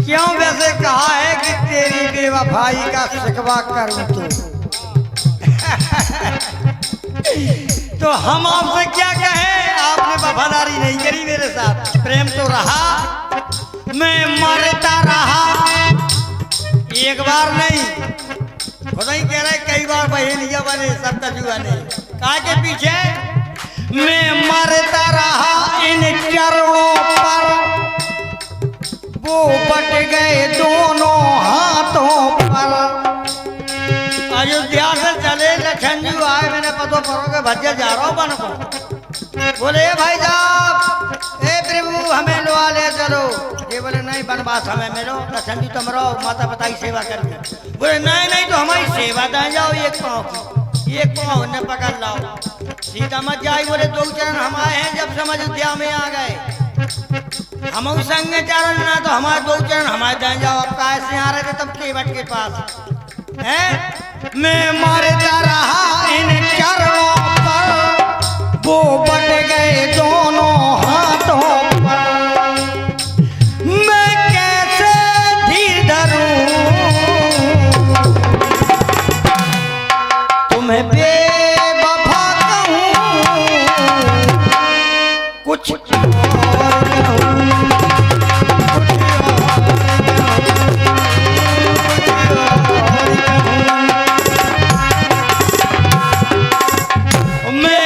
क्यों वैसे कहा है कि तेरी बेवफाई का शिकवा करूं तो हम आपसे क्या कहें? आपने वफादारी नहीं करी मेरे साथ, प्रेम तो रहा, मैं मरता रहा, एक बार नहीं, खुदा ही कह रहा है कई बार बहेलिया बने सब कछुआ नहीं। काहे के पीछे? मैं मरता रहा इन चरणों पर, वो बट गए दोनों हाथों पर। अयोध्या से चले लखन जी आए, मैंने पतो पड़ो के भज्जे जा रहा हूँ बन को। बोले भाई साहब, ए प्रभु हमें लुआ ले चलो। ये बोले नहीं बनवास हमें मिलो, लखन जी तुम रहो, माता पिता की सेवा करिए। बोले नहीं नहीं तो हमारी सेवा दें जाओ, एक पाँव की, एक पाँव ने पकड़ लाओ, सीता मत जाए। बोले 2 चरण हम आए हैं जब से अयोध्या में आ गए, हम संग चरण ना तो हमारे 2 चरण हमारे दें जाओ। अब कैसे आ रहे थे तब केवट के पास है? मैं मरता रहा इन चरणों पर, वो बट गए दोनों हाथों पर, मैं कैसे धीर धरूं तुम्हें बेवफा कहूं, कुछ और कहूं, मैं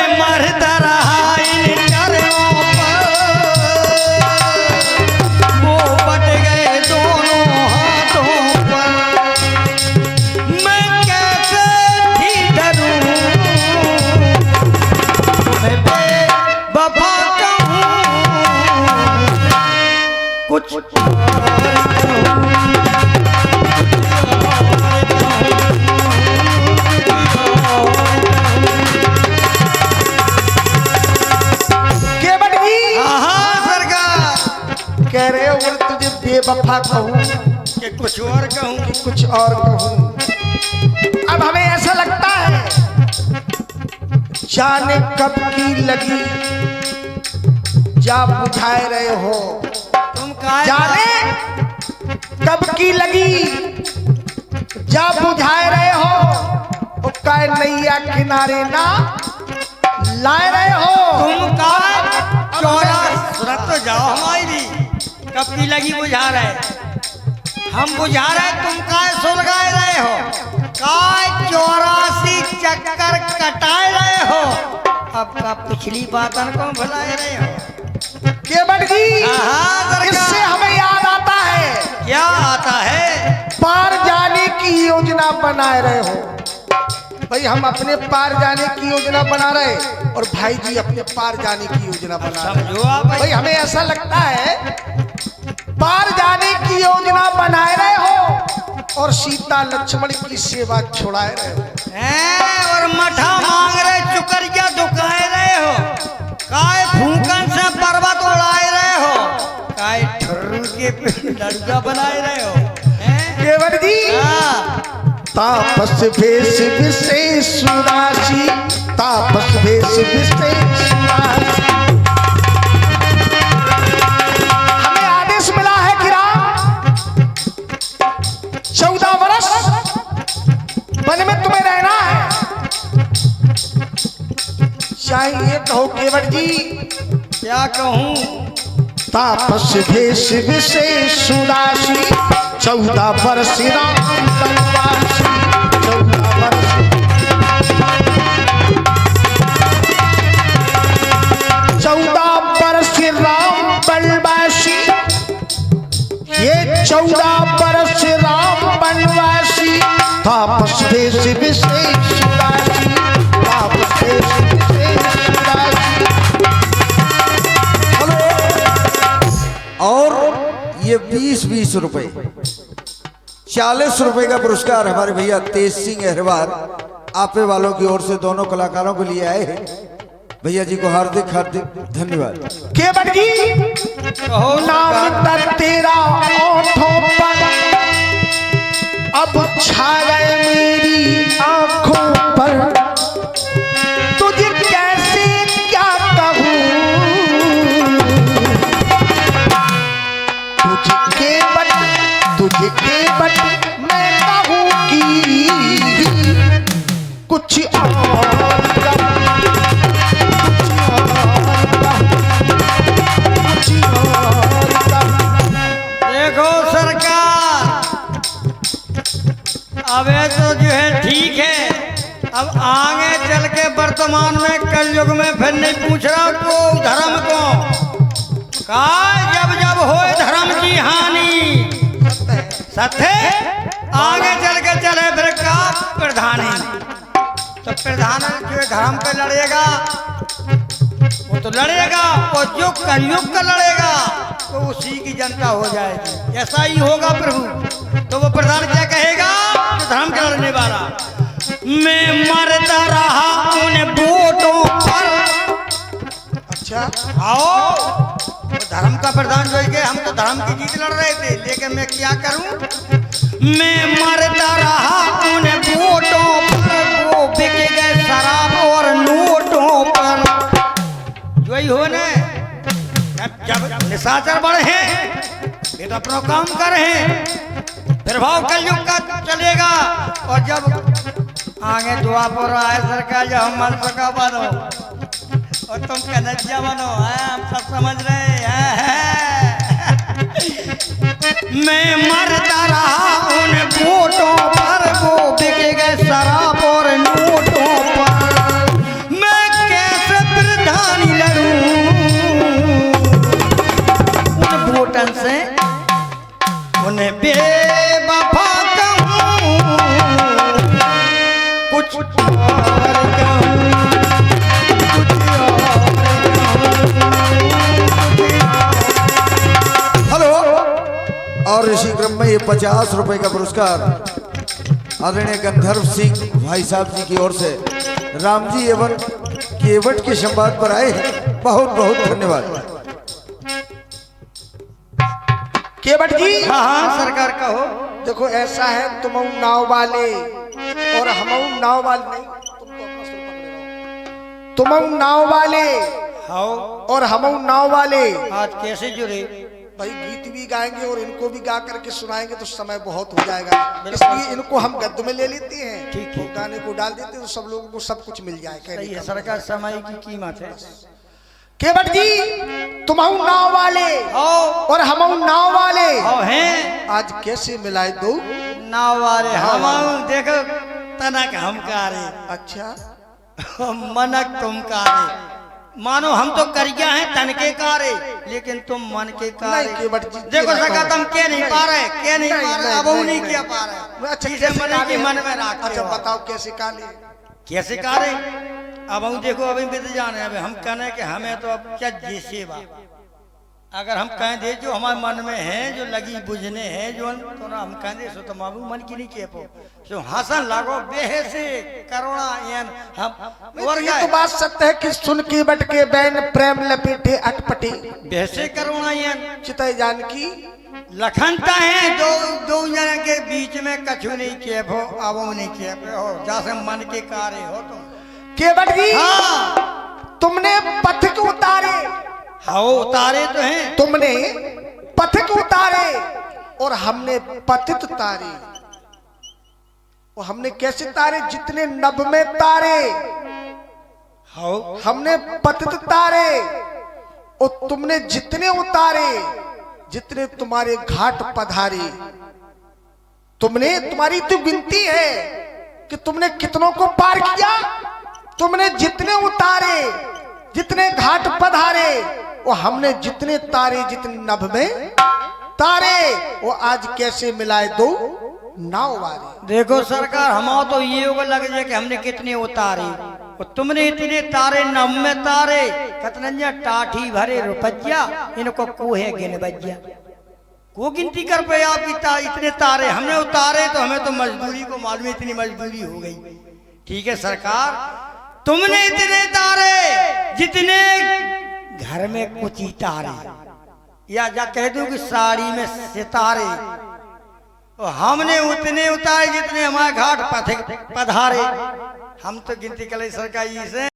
बेवफा कहूँ कि कुछ और कहूँ। कि कुछ और कहूँ। अब हमें ऐसा लगता है जाने कब की लगी जा बुझाए रहे हो। तुम का जाने कब की लगी जा बुझाए रहे हो। ओ काय नैया किनारे ना लाए रहे हो। तुम का चौरा सुरत तो जाओ हमारी कब की लगी बुझा रहे हम बुझा रहे तुम काय सुलगाए रहे हो। काय 84 चक्कर कटाए रहे हो। अब का पिछली बातन को भुलाए रहे हो। केवट जी हाँ, इससे हमें याद आता है क्या आता है। पार जाने की योजना बनाए रहे हो। भाई हम अपने पार जाने की योजना बना रहे और भाई जी अपने पार जाने की योजना बना रहे। समझो आप भाई हमें ऐसा लगता है पार जाने की योजना बनाए रहे हो और सीता लक्ष्मण की सेवा छुड़ाए रहे हो। और मठा मांग रहे चुकरिया दुकाए रहे हो। काय फूकन से पर्वत उड़ाए रहे हो। काय ठर्रू के लड़का बनाए रहे हो। केवट जी तापस भेष विशेष सुरासी तापस भेष विशेष सुरासी। हमें आदेश मिला है कि राम 14 वर्ष वन में तुम्हें रहना है। चाहिए कहो केवट जी क्या कहूँ। तापस भेष विशेष सुरासी 14 वर्ष राम बनवासी 14 वर्ष 14 वर्ष राम बनवासी। ये 14 वर्ष राम बनवासी तापस भेष विशेष सुरासी तापस भेष विशेष सुरासी। और ये 20-20 रुपए 40 रुपए का पुरस्कार हमारे भैया तेज सिंह अहरवार आपे वालों की ओर से दोनों कलाकारों को लिए आए हैं। भैया जी को हार्दिक हार्दिक धन्यवाद। केवट जी नाम तर तेरा ओठों पर अब छा गए मेरी आंखों पर। तुझे कैसे क्या कहूँ तुझे केवट मैं कहूँ कि कुछ और देखो सरकार अब ये तो जो है ठीक है। अब आगे चल के वर्तमान में कलयुग में फिर नहीं पूछ रहा को धर्म को का जब जब हो धर्म की हानि सत्य आगे चल के चले फिर का प्रधानी तो प्रधान जो धर्म पे लड़ेगा वो तो लड़ेगा और जो कलयुग का लड़ेगा तो उसी की जनता हो जाएगी। ऐसा ही होगा प्रभु। तो वो प्रधान क्या कहेगा जो धर्म का लड़ने वाला मैं मरता रहा उन वोटों पर। अच्छा आओ वो धर्म का प्रधान जो है हम तो धर्म की जीत लड़ रहे थे लेकिन मैं क्या करूं मैं मरता रहा उन वोटों पर वो बिक गए शराब और नोटों पर। जो ही हो ना जब निशाचर बढ़े हैं ये तो अपना काम कर रहे हैं फिर भाव कलयुग का चलेगा। और जब आगे द्वापर आए सरकार जब हम मर सका बनो और तुम कन्हैया बनो हम सब समझ रहे हैं। मैं मरता रहा उन वोटों पर वो बिके गए शराब और नोटों पर। मैं कैसे प्रधानी लड़ूं उन वोटन से उन्हें बेवफा कहूं कुछ और कहूं और इसी क्रम में ये 50 रुपए का पुरस्कार आदरणीय गंधर्व सिंह भाई साहब जी की ओर से राम जी एवं केवट के संवाद पर आए हैं। बहुत बहुत धन्यवाद। केवट जी हाँ हाँ सरकार कहो। देखो ऐसा है, तुम नाव वाले और हम नाव वाले नहीं, तुम तो अपना सुर पकड़े रहो। तुम नाव वाले हाँ और हम नाव वाले। आज कैसे जुड़े? भाई गीत भी गाएंगे और इनको भी गा करके सुनाएंगे तो समय बहुत हो जाएगा, इसलिए इनको हम गद्य में ले लेते हैं। ठीक है। तो गाने को डाल देते हैं तो सब लोगों को सब कुछ मिल जाए। कहने सही है का सरकार, समय की कीमत है। केवट जी तुम नाव वाले आओ और हम नाव वाले, आओ हैं आज कैसे मिलाए दो नाव वाले हम आओ। देखो तनक हम कारे, अच्छा मनक तुम कारे। मानो हम तो करिया हैं तन के कारे, लेकिन तुम मन के कारे। नहीं केवट जी देखो सका तुम क्या नहीं पा रहे, क्या नहीं पा रहे, अब वो नहीं क्या पा रहे। अच्छा जिसे कैसे मन की काले? मन में रखते अच्छा हो। बताओ कैसे काले? कैसे कारे? अब हम देखो अभी भी तो जाने, अब हम कहने कि हमें तो अब क्या जैसे बा, अगर हम कहें दे जो हमारे मन में है, जो लगी बुझने हैं, जो तो ना हम कहें दे सो तो माबू मन की नहीं कह पो सो हंसन लागो बेहे से करुणा यान हम और ये तो बात सत्य है कि सुन के बट के बैन प्रेम लपेटे अटपटे, बेसे करुणा यान चितई जानकी लखनता है दो जन के बीच में कछु नहीं कह पो, अब वो नहीं कह पे हो जैसे मन के कार्य हो तुम। केवट जी हाँ तुमने पथिक उतारे, हाँ उतारे तो हैं। तुमने पथिक उतारे और हमने पतित तारे। और हमने कैसे तारे? जितने नभ में तारे हाँ हमने पतित तारे, और तुमने जितने उतारे, जितने तुम्हारे घाट पधारे। तुमने, तुम्हारी तो विनती है कि तुमने कितनों को पार किया। तुमने जितने उतारे, जितने घाट पधारे, और हमने जितने तारे, जितने नभ में तारे, वो आज कैसे मिलाए दो नाव वाले। देखो सरकार हमारा तो ये होगा लग जाए कि हमने कितने उतारे और तुमने इतने तारे नभ में तारे। कतनंजा टाठी भरे रुपया इनको कोहे गिन बज्जा को गिनती कर पे आपकी इतने तारे हमने उतारे, तो हमें तो मजदूरी को मालूम है इतनी मजदूरी हो गई। ठीक है सरकार, तुमने इतने तारे जितने घर में कुछ तारे, या कह दूं कि साड़ी में सितारे, और हमने उतने उतारे जितने हमारे घाट पधारे। हम तो गिनती कर सरकार से